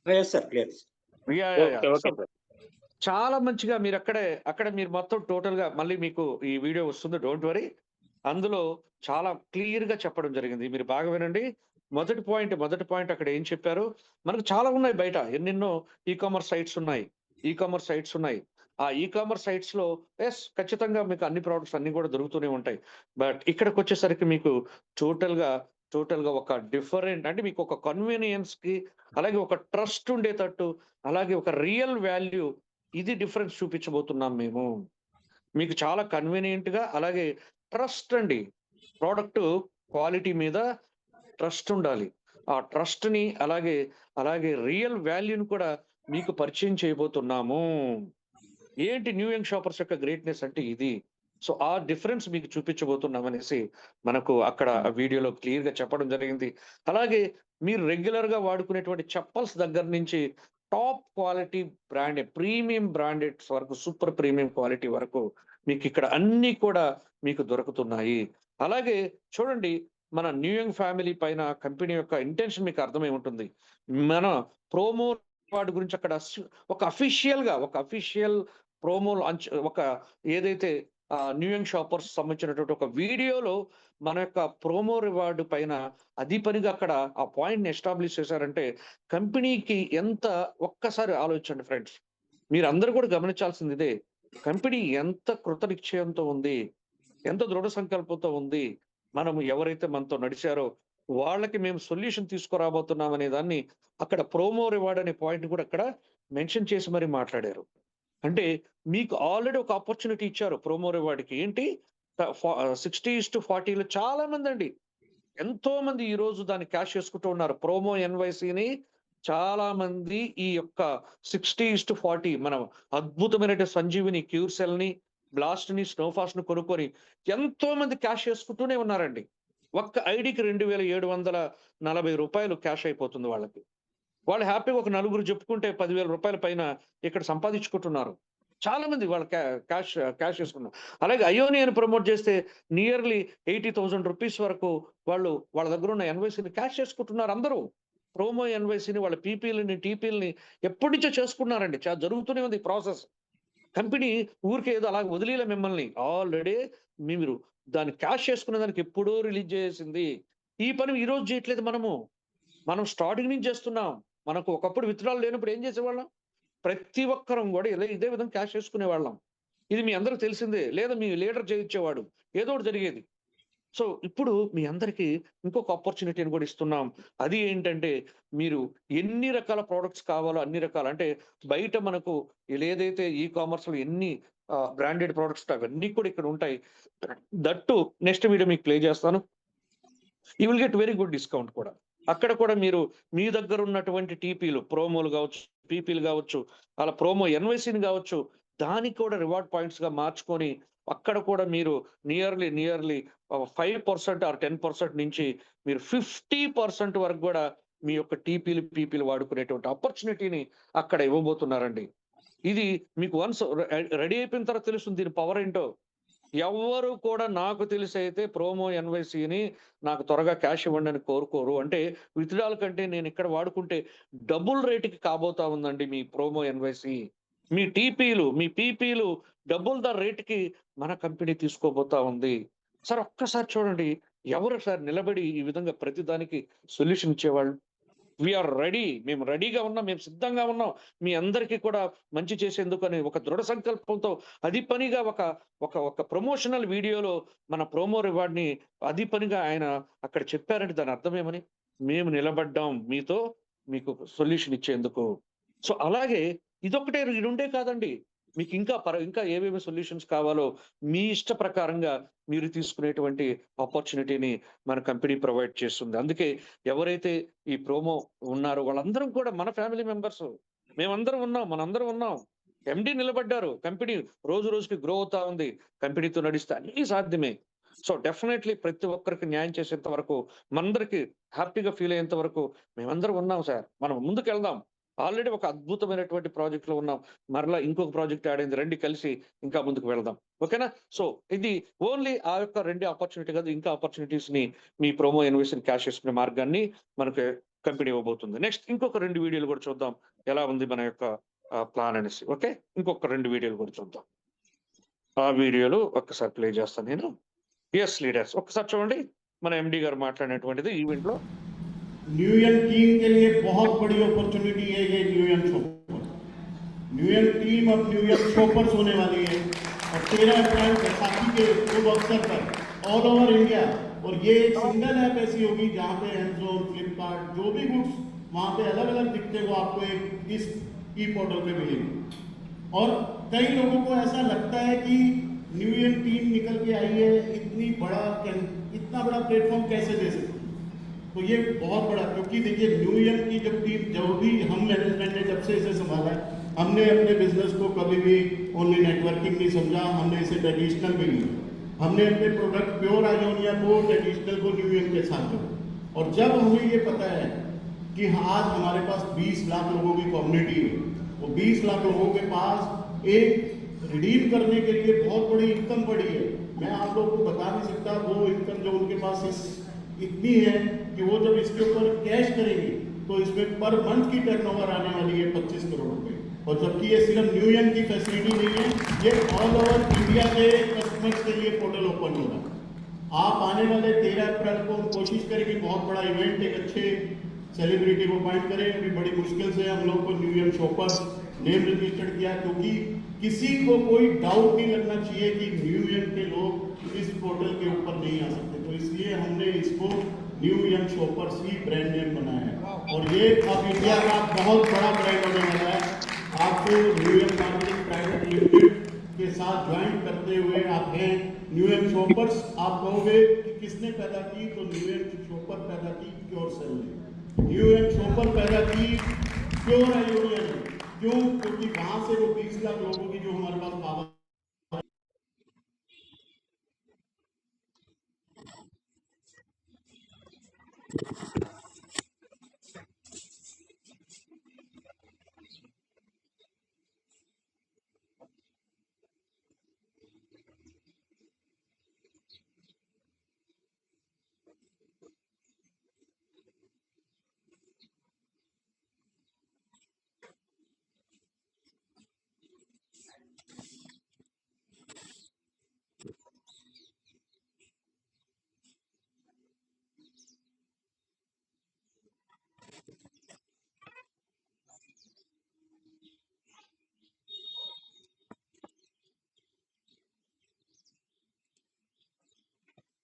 Yes sir. Clear. Yeah. Okay. So, okay sir. చాలా మంచిగా అక్కడ మీరు మొత్తం టోటల్‌గా మళ్ళీ మీకు ఈ వీడియో వస్తుంది. Don't worry. అందులో చాలా క్లియర్‌గా చెప్పడం జరిగింది. మీరు బాగా వినండి. మొదటి పాయింట్ అక్కడ ఏం చెప్పారు? మనకు చాలా ఉన్నాయి బయట. ఎన్నెన్నో ఈ కామర్స్ సైట్స్ ఉన్నాయి. ఆ ఈ కామర్స్ సైట్స్‌లో ఖచ్చితంగా మీకు అన్ని ప్రొడక్ట్స్ అన్నీ కూడా దొరుకుతూనే ఉంటాయి. బట్ ఇక్కడికొచ్చేసరికి మీకు టోటల్‌గా ఒక డిఫరెంట్ అంటే మీకు ఒక కన్వీనియన్స్‌కి అలాగే ఒక ట్రస్ట్ ఉండేటట్టు అలాగే ఒక రియల్ వాల్యూ ఇది డిఫరెన్స్ చూపించబోతున్నాం మేము. మీకు చాలా కన్వీనియంట్‌గా అలాగే ట్రస్ట్ అండి. ప్రోడక్ట్ క్వాలిటీ మీద ట్రస్ట్ ఉండాలి. ఆ ట్రస్ట్‌ని అలాగే రియల్ వాల్యూని కూడా మీకు పరిచయం చేయబోతున్నాము. ఏంటి న్యూ యంగ్ షాపర్స్ యొక్క గ్రేట్‌నెస్ అంటే ఇది. సో, ఆ డిఫరెన్స్ మీకు చూపించబోతున్నామనేసి మనకు అక్కడ ఆ వీడియోలో క్లియర్‌గా చెప్పడం జరిగింది. అలాగే మీరు రెగ్యులర్‌గా వాడుకునేటువంటి చెప్పల్స్ దగ్గర నుంచి టాప్ క్వాలిటీ ప్రీమియం బ్రాండెడ్స్ వరకు సూపర్ ప్రీమియం క్వాలిటీ వరకు మీకిక్కడ అన్నీ కూడా మీకు దొరుకుతున్నాయి. అలాగే చూడండి, మన న్యూ యంగ్ ఫ్యామిలీ పైన కంపెనీ యొక్క ఇంటెన్షన్ మీకు అర్థమై ఉంటుంది. మన ప్రోమో వాటి గురించి అక్కడ ఒక అఫీషియల్ ప్రోమో లాంచ్ ఏదైతే న్యూ యంగ్ షాపర్స్ సంబంధించినటువంటి ఒక వీడియోలో మన యొక్క ప్రోమో రివార్డ్ పైన అది పనిగా అక్కడ ఆ పాయింట్‌ని ఎస్టాబ్లిష్ చేశారంటే కంపెనీకి ఎంత ఒక్కసారి ఆలోచించండి ఫ్రెండ్స్. మీరందరూ కూడా గమనించాల్సింది ఇదే. కంపెనీ ఎంత కృతనిశ్చయంతో ఉంది, ఎంత దృఢ సంకల్పంతో ఉంది. మనం ఎవరైతే మనతో నడిచారో వాళ్ళకి మేము సొల్యూషన్ తీసుకురాబోతున్నాం అనే దాన్ని అక్కడ ప్రోమో రివార్డ్ అనే పాయింట్ కూడా అక్కడ మెన్షన్ చేసి మరి మాట్లాడారు. అంటే మీకు ఆల్రెడీ ఒక ఆపర్చునిటీ ఇచ్చారు ప్రోమో రివార్డ్‌కి. ఏంటి 60:40లో చాలా మందండి. ఎంతో మంది ఈరోజు దాన్ని క్యాష్ చేసుకుంటూ ఉన్నారు. ప్రోమో ఎన్‌వైసీని చాలా మంది ఈ యొక్క 60:40 మన అద్భుతమైన సంజీవిని క్యూర్ సెల్‌ని, బ్లాస్ట్‌ని, స్నోఫాస్ట్‌ని కొనుక్కొని ఎంతో మంది క్యాష్ చేసుకుంటూనే ఉన్నారండి. ఒక్క ఐడీకి రూ. 2,740 క్యాష్ అయిపోతుంది వాళ్ళకి. వాళ్ళు హ్యాపీగా ఒక నలుగురు చెప్పుకుంటే రూ. 10,000 పైన ఇక్కడ సంపాదించుకుంటున్నారు. చాలా మంది వాళ్ళు క్యాష్ చేసుకున్నారు. అలాగే అయోనియాని ప్రమోట్ చేస్తే నియర్లీ రూ. 80,000 వరకు వాళ్ళ దగ్గర ఉన్న ఎన్‌వైసీని క్యాష్ చేసుకుంటున్నారు అందరూ. ప్రోమో ఎన్‌వైసీని వాళ్ళ పీపీలని, టీపీలని ఎప్పటినుంచో చేసుకున్నారండి. జరుగుతూనే ఉంది ఈ ప్రాసెస్. కంపెనీ ఊరికే ఏదో అలాగ వదిలేయలే మిమ్మల్ని. ఆల్రెడీ మీరు దాన్ని క్యాష్ చేసుకునే దానికి ఎప్పుడో రిలీజ్ చేసేసింది. ఈ పని ఈరోజు చేయట్లేదు మనము. మనం స్టార్టింగ్ నుంచి చేస్తున్నాం. మనకు ఒకప్పుడు విత్‌డ్రాల్ లేనప్పుడు ఏం చేసేవాళ్ళం? ప్రతి ఒక్కరం గూడా ఇదే విధంగా క్యాష్ చేసుకునేవాళ్ళం. ఇది మీ అందరికి తెలిసిందే. లేదా మీ లీడర్ చేయించేవాడు. ఏదో ఒకటి జరిగేది. సో, ఇప్పుడు మీ అందరికీ ఇంకొక ఆపర్చునిటీని కూడా ఇస్తున్నాం. అది ఏంటంటే మీరు ఎన్ని రకాల ప్రొడక్ట్స్ కావాలో అన్ని రకాల అంటే బయట మనకు ఏదైతే ఈ కామర్స్‌లో ఎన్ని బ్రాండెడ్ ప్రొడక్ట్స్ అవన్నీ కూడా ఇక్కడ ఉంటాయి. దట్ టూ నెక్స్ట్ వీడియో మీకు ప్లే చేస్తాను. You will get very good discount కూడా. అక్కడ కూడా మీరు మీ దగ్గర ఉన్నటువంటి టీపీలు, ప్రోమోలు గావచ్చు, పీపీలు గావచ్చు, అలా ప్రోమో ఎన్‌వైసీని గావచ్చు, దానికి కూడా రివార్డ్ పాయింట్స్‌గా మార్చుకొని అక్కడ కూడా మీరు నియర్లీ 5% ఆర్ 10% నుంచి మీరు 50% వరకు గూడా మీ యొక్క టీపీలు, పీపీలు వాడుకునేటువంటి ఆపర్చునిటీని అక్కడ ఇవ్వబోతున్నారండి. ఇది మీకు వన్స్ రెడీ అయిపోయిన తర్వాత తెలుస్తుంది దీని పవర్ ఏంటో. ఎవ్వరు కూడా నాకు తెలిసైతే ప్రోమో ఎన్‌వైసీని నాకు త్వరగా క్యాష్ ఇవ్వండి అని కోరుకోరు. అంటే విత్‌డ్రాల్ కంటే నేను ఇక్కడ వాడుకుంటే డబుల్ రేట్‌కి కాబోతా ఉందండి మీ ప్రోమో ఎన్‌వైసీ. మీ టీపీలు, మీ పీపీలు డబుల్ ద రేట్‌కి మన కంపెనీ తీసుకోబోతా ఉంది. సార్ ఒక్కసారి చూడండి. ఎవరు సార్ నిలబడి ఈ విధంగా ప్రతి దానికి సొల్యూషన్ ఇచ్చేవాళ్ళు? Are ready. మేము రెడీగా ఉన్నాం. మేము సిద్ధంగా ఉన్నాం. మీ అందరికీ కూడా మంచి చేసేందుకని ఒక దృఢ సంకల్పంతో అది పనిగా ఒక ప్రమోషనల్ వీడియోలో మన ప్రోమో రివార్డ్‌ని అది పనిగా ఆయన అక్కడ చెప్పారంటే దాని అర్థమేమని? మేము నిలబడ్డాం మీతో మీకు సొల్యూషన్ ఇచ్చేందుకు. సో, అలాగే ఇదొక్కటే ఈ రెండే కాదండి. మీకు ఇంకా ఏవేవి సొల్యూషన్స్ కావాలో మీ ఇష్ట ప్రకారంగా మీరు తీసుకునేటువంటి ఆపర్చునిటీని మన కంపెనీ ప్రొవైడ్ చేస్తుంది. అందుకే ఎవరైతే ఈ ప్రోమో ఉన్నారో వాళ్ళందరం కూడా మన ఫ్యామిలీ మెంబర్స్. మేమందరం ఉన్నాం. మనందరం ఉన్నాం. ఎండీ నిలబడ్డారు. కంపెనీ రోజు రోజుకి గ్రో అవుతా ఉంది. కంపెనీతో నడిస్తే అన్నీ సాధ్యమే. సో, డెఫినైట్‌లీ ప్రతి ఒక్కరికి న్యాయం చేసేంత వరకు, మనందరికి హ్యాపీగా ఫీల్ అయ్యేంత వరకు మేమందరం ఉన్నాం సార్. మనం ముందుకెళ్దాం. ఆల్రెడీ ఒక అద్భుతమైనటువంటి ప్రాజెక్ట్‌లో ఉన్నాం. మరలా ఇంకొక ప్రాజెక్ట్ యాడ్ అయింది. రండి కలిసి ఇంకా ముందుకు వెళ్దాం. ఓకేనా? సో, ఇది ఓన్లీ ఆ యొక్క 2 ఆపర్చునిటీ కాదు. ఇంకా ఆపర్చునిటీస్‌ని మీ ప్రోమో ఇన్వెస్ట్‌ని క్యాష్ చేసుకునే మార్గాన్ని మనకు కంపెనీ ఇవ్వబోతుంది. నెక్స్ట్ ఇంకొక 2 వీడియోలు కూడా చూద్దాం. ఎలా ఉంది మన యొక్క ప్లాన్ అనేసి. ఓకే? ఇంకొక 2 వీడియోలు కూడా చూద్దాం. ఆ వీడియోలు ఒక్కసారి ప్లే చేస్తాను నేను. యెస్ లీడర్స్ ఒక్కసారి చూడండి. మన ఎండీ గారు మాట్లాడినటువంటిది ఈవెంట్‌లో. न्यू यंग टीम के लिए बहुत बड़ी अपॉर्चुनिटी है ये new young shopper. New young team अब न्यू यंग शॉपर्स होने वाली है और 13 अप्रैल बैसाखी के शुभ अवसर पर ऑल ओवर इंडिया, और ये एक सिंगल ऐप ऐसी होगी जहाँ पे अमेज़न, फ्लिपकार्ट जो भी गुड्स वहाँ पे अलग अलग दिखते हैं वो आपको एक इस ई पोर्टल पे मिलेंगे। और कई लोगों को ऐसा लगता है कि न्यूयन टीम निकल के आई है, इतना बड़ा प्लेटफॉर्म कैसे दे सकती? तो ये बहुत बड़ा, क्योंकि देखिए न्यूयन की जब टीम, जब भी हम मैनेजमेंट ने जब से इसे संभाला है, हमने अपने बिजनेस को कभी भी ओनली नेटवर्किंग नहीं समझा, हमने इसे ट्रेडिशनल भी लिया। हमने अपने प्रोडक्ट प्योर आयोनिया को ट्रेडिशनल को न्यूयन के साथ जोड़ा। और जब हमें ये पता है कि आज हमारे पास 20 लाख लोगों की कम्युनिटी है, वो 20 लाख लोगों के पास एक रिडीम करने के लिए बहुत बड़ी इनकम पड़ी है। मैं आप लोगों को बता नहीं सकता वो इनकम जो उनके पास इतनी है कि वो जब इसके ऊपर कैश करेंगे तो इसमें पर मंथ की टर्नओवर आने वाली है 25 करोड़ रुपए। और जबकि ये सिर्फ न्यूयन की फैसिलिटी नहीं है, ये ऑल ओवर इंडिया के कस्टमर्स के लिए पोर्टल ओपन होगा। आप आने वाले 13 अप्रैल को कोशिश करेंगे बहुत बड़ा इवेंट, एक अच्छे सेलिब्रिटी को अपॉइंट करें। अभी बड़ी मुश्किल से हम लोग को न्यूयन शॉपर्स नेम रजिस्टर्ड किया, क्योंकि किसी को कोई डाउट नहीं लगना चाहिए कि न्यूयन के लोग इस पोर्टल के ऊपर नहीं आ सकते। तो इसलिए हमने इसको न्यूयन शॉपर्स ही ब्रांड नेम बनाया है, और ये अब इंडिया का बहुत बड़ा ब्रांड होने वाला है। आपको न्यूयन मार्केटिंग प्राइवेट लिमिटेड के साथ ज्वाइन करते हुए आप हैं न्यूयन शॉपर्स। आप कहोगे कि किसने पैदा की, तो न्यूयन शॉपर पैदा की क्योर सेल ने। न्यूयन शॉपर पैदा की क्योर आयोनिया ने। क्यों? क्योंकि वहां से वो 20 लाख लोगों की जो हमारे पास पावर,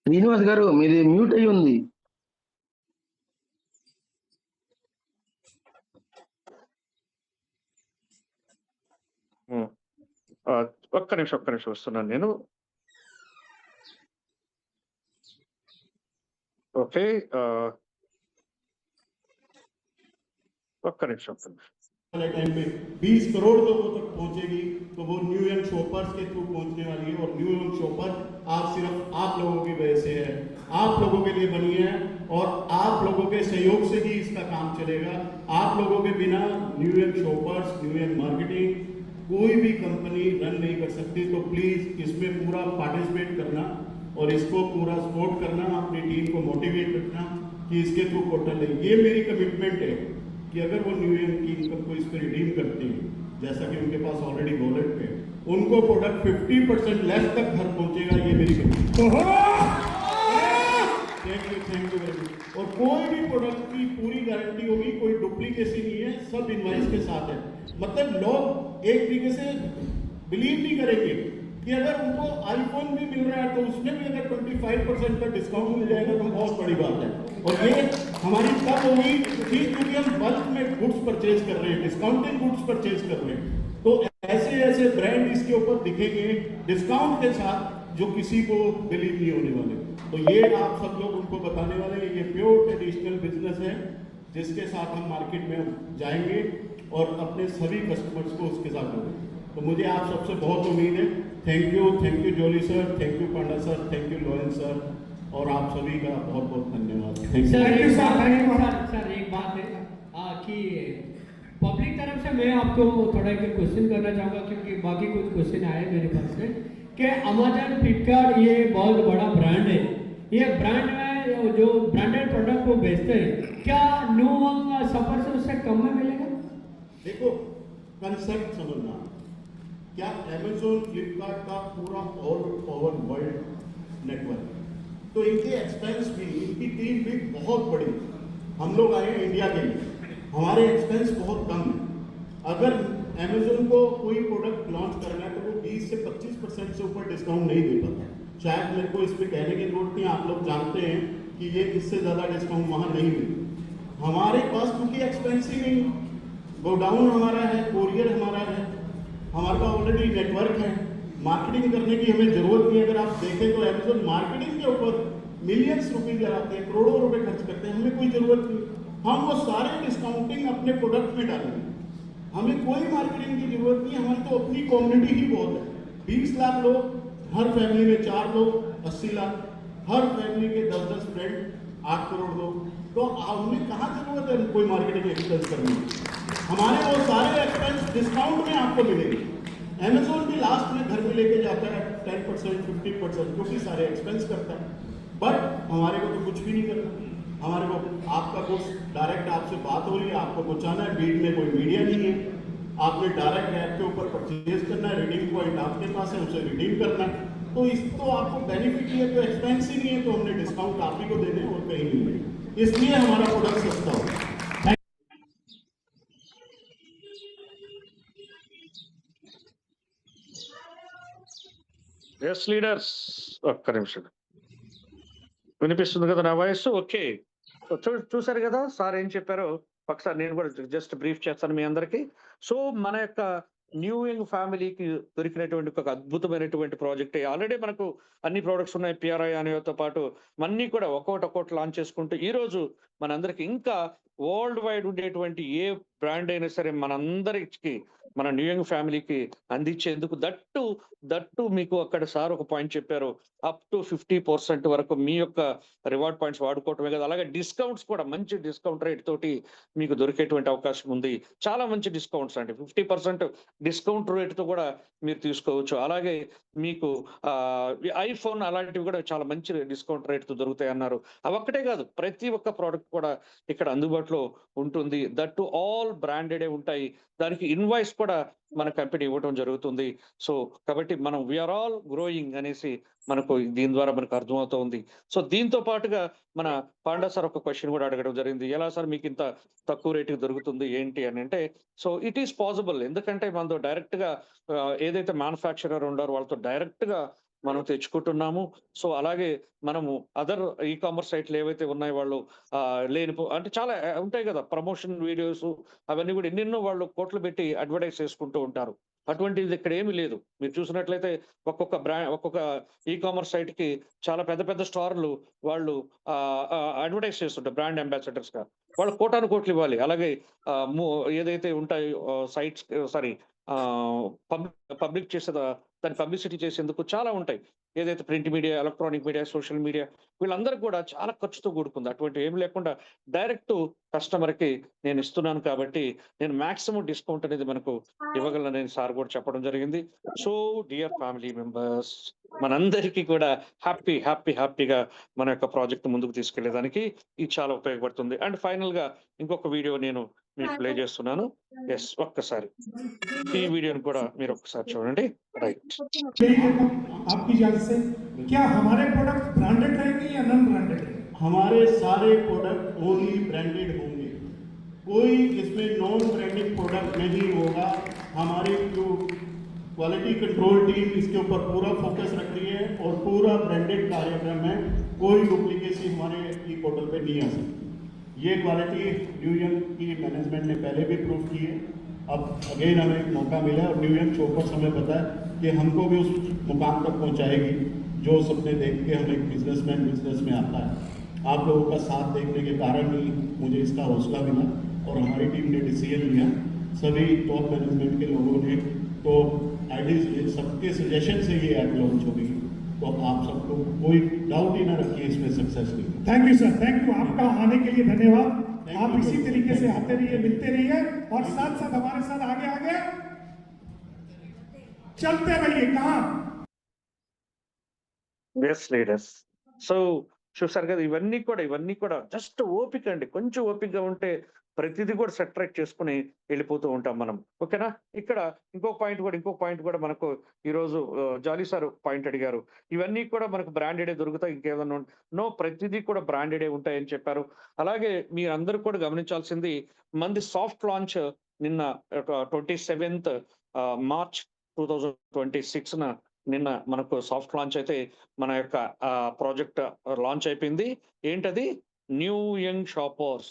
శ్రీనివాస్ గారు మీది మ్యూట్ అయి ఉంది. ఒక్క నిమిషం వస్తున్నాను నేను. ఓకే, ఒక్క నిమిషం. वाले टाइम में 20 करोड़ लोगों तक पहुंचेगी, तो वो न्यूयन शॉपर्स के थ्रू पहुंचने वाली है। और न्यूयन शॉपर आज सिर्फ आप लोगों की वजह से है, आप लोगों के लिए बनी है, और आप लोगों के सहयोग से ही इसका काम चलेगा। आप लोगों के बिना न्यूयन शॉपर्स, न्यूयन मार्केटिंग, कोई भी कंपनी रन नहीं कर सकती। तो प्लीज इसमें पूरा पार्टिसिपेट करना और इसको पूरा सपोर्ट करना, अपनी टीम को मोटिवेट रखना कि इसके थ्रू पोर्टल है। ये मेरी कमिटमेंट है कि अगर वो न्यूयन की इनकम को इस पर रिडीम करते हैं, जैसा कि उनके पास ऑलरेडी वॉलेट पे, उनको प्रोडक्ट 50% लेस तक घर पहुंचेगा। ये मेरी commitment. Thank you very much. और कोई भी प्रोडक्ट की पूरी गारंटी होगी, कोई डुप्लीकेसी नहीं है, सब इनवाइस के साथ है। मतलब लोग एक तरीके से बिलीव नहीं करेंगे कि अगर उनको आईफोन भी मिल रहा है तो उसमें भी अगर 25% का डिस्काउंट मिल जाएगा तो बहुत बड़ी बात है। और ये हमारी तब होगी कि क्योंकि हम बल्क में गुड्स परचेज कर रहे हैं, डिस्काउंटेड गुड्स परचेज कर रहे हैं, तो ऐसे ऐसे ब्रांड इसके ऊपर दिखेंगे डिस्काउंट के साथ जो किसी को बिलीव नहीं होने वाले। तो ये आप सब लोग उनको बताने वाले हैं, ये प्योर ट्रेडिशनल बिजनेस है जिसके साथ हम मार्केट में जाएंगे और अपने सभी कस्टमर्स को उसके साथ जोड़ेंगे। तो मुझे आप सबसे बहुत उम्मीद है। Thank you Jolly sir, thank you Panda sir, thank you Loyan sir, और आप सभी का बहुत बहुत धन्यवाद। सर एक बात है कि पब्लिक तरफ से मैं आपको थोड़ा एक क्वेश्चन करना चाहूँगा, क्योंकि बाकी कुछ क्वेश्चन आए मेरे पास से कि अमेजन, फ्लिपकार्ट ये बहुत बड़ा ब्रांड है, ये ब्रांड में जो ब्रांडेड प्रोडक्ट को बेचते हैं, क्या न्यूयन शॉपर से उससे कम में मिलेगा? देखो कंसेप्ट समझना, क्या अमेजोन, फ्लिपकार्ट का पूरा ऑल ओवर वर्ल्ड नेटवर्क, तो इनके एक्सपेंस भी, इनकी टीम भी बहुत बड़ी। हम लोग आए हैं इंडिया के लिए, हमारे एक्सपेंस बहुत कम है। अगर अमेजोन को कोई प्रोडक्ट लॉन्च करना है तो वो 20 से 25% से ऊपर डिस्काउंट नहीं दे पाता। शायद मेरे को इस पर कहने की जरूरत नहीं, आप लोग जानते हैं कि ये इससे ज़्यादा डिस्काउंट वहाँ नहीं मिलता। हमारे पास क्योंकि एक्सपेंस ही नहीं, गोडाउन हमारा है, कोरियर हमारा है, हमारे पास ऑलरेडी नेटवर्क है, मार्केटिंग करने की हमें जरूरत नहीं है। अगर आप देखें तो अमेजोन मार्केटिंग के ऊपर मिलियंस रुपीज लगाते हैं, करोड़ों रुपए खर्च करते हैं, हमें कोई जरूरत नहीं। हम वो सारे डिस्काउंटिंग अपने प्रोडक्ट में डालेंगे, हमें कोई मार्केटिंग की जरूरत नहीं। हमारी तो अपनी कम्युनिटी ही बहुत है। 20 लाख लोग, हर फैमिली में 4 लोग, 80 लाख, हर फैमिली के 10-10 फ्रेंड, 8 करोड़ लोग। तो हमें कहाँ जरूरत है कोई मार्केटिंग एक्सपेंस करने की? हमारे वो सारे एक्सपेंस डिस्काउंट में आपको मिलेंगे। अमेजोन भी लास्ट में घर में लेके जाता है 10%, 50%, क्योंकि सारे एक्सपेंस करता है। बट हमारे को तो कुछ भी नहीं करना। हमारे को आपका कुछ डायरेक्ट आपसे बात हो रही है, आपको पहुंचाना है, बीच में कोई मीडिया नहीं है, आपने डायरेक्ट ऐप के ऊपर परचेज करना है, रिडीम पॉइंट आपके पास है, उसे रिडीम करना है। तो इस तो आपको बेनिफिट ही है, तो एक्सपेंस ही नहीं है, तो हमने डिस्काउंट आप ही को देने और कहीं नहीं है, इसलिए हमारा प्रोडक्ट सस्ता हो। ఎస్ లీడర్స్, ఒక్క నిమిషం వినిపిస్తుంది కదా నా వాయిస్? ఓకే. చూసారు కదా సార్ ఏం చెప్పారో. ఒకసారి నేను కూడా జస్ట్ బ్రీఫ్ చేస్తాను మీ అందరికి. సో మన యొక్క న్యూ యంగ్ ఫ్యామిలీకి దొరికినటువంటి ఒక అద్భుతమైనటువంటి ప్రాజెక్ట్. ఆల్రెడీ మనకు అన్ని ప్రోడక్ట్స్ ఉన్నాయి పిఆర్ఐ అనేతో పాటు, అన్ని కూడా ఒక్కొక్కటి లాంచ్ చేసుకుంటూ ఈ రోజు మనందరికి ఇంకా వరల్డ్ వైడ్ ఉండేటువంటి ఏ బ్రాండ్ అయినా సరే మనందరికి, మన న్యూ యంగ్ ఫ్యామిలీకి అందించేందుకు దట్టు మీకు అక్కడ సార్ ఒక పాయింట్ చెప్పారు, అప్ టు 50% వరకు మీ యొక్క రివార్డ్ పాయింట్స్ వాడుకోవటమే కదా, అలాగే డిస్కౌంట్స్ కూడా మంచి డిస్కౌంట్ రేట్ తోటి మీకు దొరికేటువంటి అవకాశం ఉంది. చాలా మంచి డిస్కౌంట్స్ అండి, 50% డిస్కౌంట్ రేట్ తో కూడా మీరు తీసుకోవచ్చు. అలాగే మీకు ఐఫోన్ అలాంటివి కూడా చాలా మంచి డిస్కౌంట్ రేట్ తో దొరుకుతాయి అన్నారు. అవి ఒక్కటే కాదు, ప్రతి ఒక్క ప్రోడక్ట్ కూడా ఇక్కడ అందుబాటులో ఉంటుంది. దట్టు ఆల్ బ్రాండెడే ఉంటాయి. దానికి ఇన్వాయిస్ కూడా మన కంపెనీ ఇవ్వడం జరుగుతుంది. సో కాబట్టి మనం వీఆర్ ఆల్ గ్రోయింగ్ అనేసి మనకు దీని ద్వారా మనకు అర్థమవుతుంది. సో దీంతో పాటుగా మన పాండా సార్ ఒక క్వశ్చన్ కూడా అడగడం జరిగింది, ఎలా సార్ మీకు ఇంత తక్కువ రేటుకి దొరుకుతుంది ఏంటి అని అంటే, సో ఇట్ ఈస్ పాసిబుల్. ఎందుకంటే మనతో డైరెక్ట్ గా ఏదైతే మ్యానుఫ్యాక్చరర్ ఉండారో వాళ్ళతో డైరెక్ట్ గా మనం తెచ్చుకుంటున్నాము. సో అలాగే మనము అదర్ ఈ కామర్స్ సైట్లు ఏవైతే ఉన్నాయో వాళ్ళు అంటే చాలా ఉంటాయి కదా ప్రమోషన్ వీడియోస్, అవన్నీ కూడా ఎన్నెన్నో వాళ్ళు కోట్లు పెట్టి అడ్వర్టైజ్ చేసుకుంటూ ఉంటారు. అటువంటిది ఇక్కడ ఏమీ లేదు. మీరు చూసినట్లయితే ఒక్కొక్క ఈ కామర్స్ సైట్ కి చాలా పెద్ద పెద్ద స్టార్లు వాళ్ళు అడ్వర్టైజ్ చేస్తుంటారు బ్రాండ్ అంబాసిడర్స్ గా. వాళ్ళు కోటాను కోట్లు ఇవ్వాలి. అలాగే ఏదైతే ఉంటాయో సైట్స్ పబ్లిక్ చేసే దాన్ని పబ్లిసిటీ చేసేందుకు చాలా ఉంటాయి. ఏదైతే print media, electronic media, social media, వీళ్ళందరూ కూడా చాలా ఖర్చుతో కూడుకుంది. అటువంటి ఏమి లేకుండా డైరెక్ట్ కస్టమర్ కి నేను ఇస్తున్నాను కాబట్టి నేను మాక్సిమం డిస్కౌంట్ అనేది మనకు ఇవ్వగలనని సార్ కూడా చెప్పడం జరిగింది. సో డియర్ ఫ్యామిలీ మెంబర్స్, మనందరికీ కూడా హ్యాపీగా మన యొక్క ప్రాజెక్ట్ ముందుకు తీసుకెళ్లేదానికి ఇది చాలా ఉపయోగపడుతుంది. అండ్ ఫైనల్ గా ఇంకొక వీడియో నేను మీకు ప్లే చేస్తున్నాను. ఎస్, ఒక్కసారి ఈ వీడియోని కూడా మీరు ఒక్కసారి చూడండి. రైట్, आपकी इजाजत से क्या हमारे प्रोडक्ट ब्रांडेड रहेंगे या नॉन ब्रांडेड? हमारे सारे प्रोडक्ट ओनली ब्रांडेड होंगे, कोई इसमें नॉन ब्रांडेड प्रोडक्ट नहीं होगा। हमारी जो क्वालिटी कंट्रोल टीम इसके ऊपर पूरा फोकस रख रही है और पूरा ब्रांडेड कार्यक्रम है। कोई डुप्लीकेसी हमारे ई पोर्टल पे नहीं आ सकती। ये क्वालिटी न्यूयन की मैनेजमेंट ने पहले भी प्रूव की है। अब अगेन हमें एक मौका मिला और न्यूयन शॉपर्स हमें पता है कि हमको भी उस मुकाम तक पहुंचाएगी जो सपने देख के हम एक बिजनेसमैन बिजनेस में आता है। आप लोगों का साथ देखने के कारण ही मुझे इसका हौसला मिला और हमारी टीम ने डिसीजन लिया, सभी टॉप मैनेजमेंट के लोगों ने, तो आइडियाज सबके सजेशन से ये ऐप लॉन्च हो गई। तो आप सबको कोई डाउट ही ना रखिए इसमें सक्सेस की। Thank you sir, thank you, आपका आने के लिए धन्यवाद। आप इसी तरीके से आते रहिए, मिलते रहिए और साथ साथ हमारे साथ आगे चलते रहिए। कहाँ ఎస్ లీడర్స్. సో చూసారు కదా, ఇవన్నీ కూడా జస్ట్ ఓపిక అండి. కొంచెం ఓపికగా ఉంటే ప్రతిదీ కూడా సెటరేట్ చేసుకుని వెళ్ళిపోతూ ఉంటాం మనం. ఓకేనా? ఇక్కడ ఇంకో పాయింట్ కూడా మనకు ఈరోజు జాలీ సార్ పాయింట్ అడిగారు. ఇవన్నీ కూడా మనకు బ్రాండెడే దొరుకుతాయి, ఇంకేదన్నా నో, ప్రతిదీ కూడా బ్రాండెడే ఉంటాయని చెప్పారు. అలాగే మీరందరూ కూడా గమనించాల్సింది, మంది సాఫ్ట్ లాంచ్ నిన్న 27th March 2026 నిన్న మనకు సాఫ్ట్ లాంచ్ అయితే మన యొక్క ప్రాజెక్ట్ లాంచ్ అయిపోయింది. ఏంటది? New young shoppers.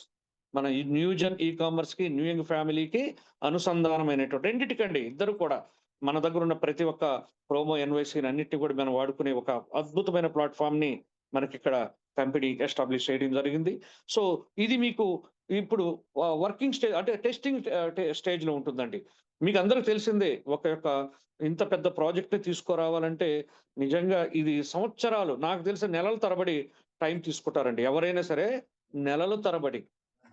మన న్యూజన్ ఈ కామర్స్ కి న్యూ యంగ్ ఫ్యామిలీకి అనుసంధానమైనటువంటి రెండింటికండి, ఇద్దరు కూడా మన దగ్గర ఉన్న ప్రతి ఒక్క ప్రోమో ఎన్వైసీని అన్నిటిని కూడా మనం వాడుకునే ఒక అద్భుతమైన ప్లాట్ఫామ్ ని మనకి ఇక్కడ కంపెనీ ఎస్టాబ్లిష్ చేయడం జరిగింది. సో ఇది మీకు ఇప్పుడు వర్కింగ్ స్టేజ్ అంటే టెస్టింగ్ స్టేజ్ లో ఉంటుందండి. మీకు అందరికి తెలిసిందే, ఒక ఇంత పెద్ద ప్రాజెక్ట్ ని తీసుకురావాలంటే నిజంగా ఇది సంవత్సరాలు, నాకు తెలిసి నెలల తరబడి టైం తీసుకుంటారండి ఎవరైనా సరే, నెలల తరబడి.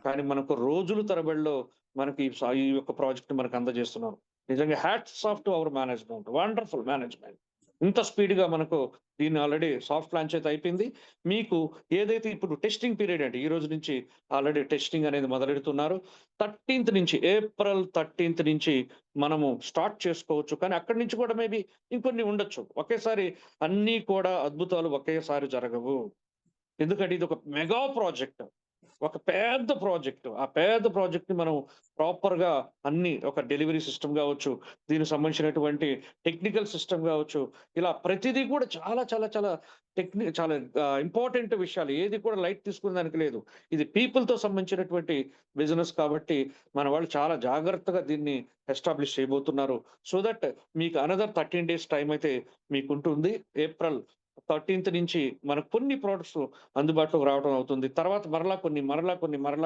కానీ మనకు రోజుల తరబడిలో మనకి ఈ యొక్క ప్రాజెక్ట్ మనకు అందజేస్తున్నారు. నిజంగా hats off to our management, wonderful management. ఇంత స్పీడ్ గా మనకు దీన్ని ఆల్రెడీ సాఫ్ట్ లాంచ్ అయితే అయిపోయింది. మీకు ఏదైతే ఇప్పుడు టెస్టింగ్ పీరియడ్ అంటే ఈ రోజు నుంచి ఆల్రెడీ టెస్టింగ్ అనేది మొదలెడుతున్నారు. 13th నుంచి, ఏప్రిల్ 13th నుంచి మనము స్టార్ట్ చేసుకోవచ్చు. కానీ అక్కడి నుంచి కూడా మేబీ ఇంకొన్ని ఉండొచ్చు. ఒకేసారి అన్నీ కూడా అద్భుతాలు ఒకేసారి జరగవు. ఎందుకంటే ఇది ఒక మెగా ప్రాజెక్ట్, ఒక పెద్ద ప్రాజెక్ట్. ఆ పెద్ద ప్రాజెక్ట్ ని మనం ప్రాపర్ గా అన్ని, ఒక డెలివరీ సిస్టమ్ కావచ్చు, దీనికి సంబంధించినటువంటి టెక్నికల్ సిస్టమ్ కావచ్చు, ఇలా ప్రతిదీ కూడా చాలా చాలా చాలా చాలా ఇంపార్టెంట్ విషయాలు. ఏది కూడా లైట్ తీసుకునే దానికి లేదు. ఇది పీపుల్ తో సంబంధించినటువంటి బిజినెస్ కాబట్టి మన వాళ్ళు చాలా జాగ్రత్తగా దీన్ని ఎస్టాబ్లిష్ చేయబోతున్నారు. సో దట్ మీకు అనదర్ 13 days టైం అయితే మీకు ఉంటుంది. ఏప్రిల్ 13th నుంచి మనకు కొన్ని ప్రోడక్ట్స్ అందుబాటులోకి రావడం అవుతుంది. తర్వాత మరలా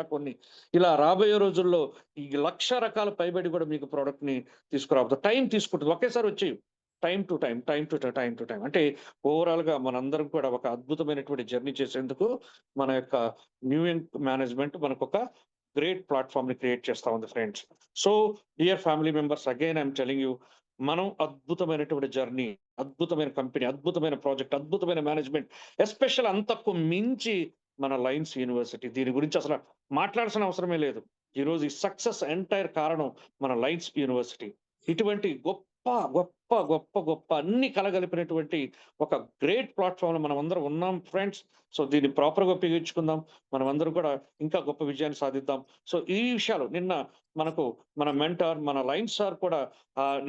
కొన్ని ఇలా రాబోయే రోజుల్లో ఈ 1,00,000 రకాల పైబడి కూడా మీకు ప్రోడక్ట్ ని తీసుకురావద్దు. టైం తీసుకుంటుంది. ఒకేసారి వచ్చి టైం టు టైం అంటే ఓవరాల్ గా మనందరం కూడా ఒక అద్భుతమైనటువంటి జర్నీ చేసేందుకు మన యొక్క న్యూ యంగ్ మేనేజ్మెంట్ మనకు ఒక గ్రేట్ ప్లాట్ఫామ్ ని క్రియేట్ చేస్తా ఉంది friends. So dear family members, again I'm telling you, మనం అద్భుతమైనటువంటి జర్నీ, అద్భుతమైన కంపెనీ, అద్భుతమైన ప్రాజెక్ట్, అద్భుతమైన మేనేజ్మెంట్, ఎస్పెషల్ అంతకు మించి మన లయన్స్ యూనివర్సిటీ. దీని గురించి అసలు మాట్లాడాల్సిన అవసరమే లేదు. ఈరోజు ఈ సక్సెస్ ఎంటైర్ కారణం మన లయన్స్ యూనివర్సిటీ. ఇటువంటి గొప్ప గొప్ప గొప్ప గొప్ప అన్ని కలగలిపినటువంటి ఒక గ్రేట్ ప్లాట్ఫామ్ లో మనం అందరం ఉన్నాం ఫ్రెండ్స్. సో దీన్ని ప్రాపర్ గా ఉపయోగించుకుందాం. మనం అందరం కూడా ఇంకా గొప్ప విజయాన్ని సాధిద్దాం. సో ఈ విషయాలు నిన్న మనకు మన మెంటార్, మన లైన్ సార్ కూడా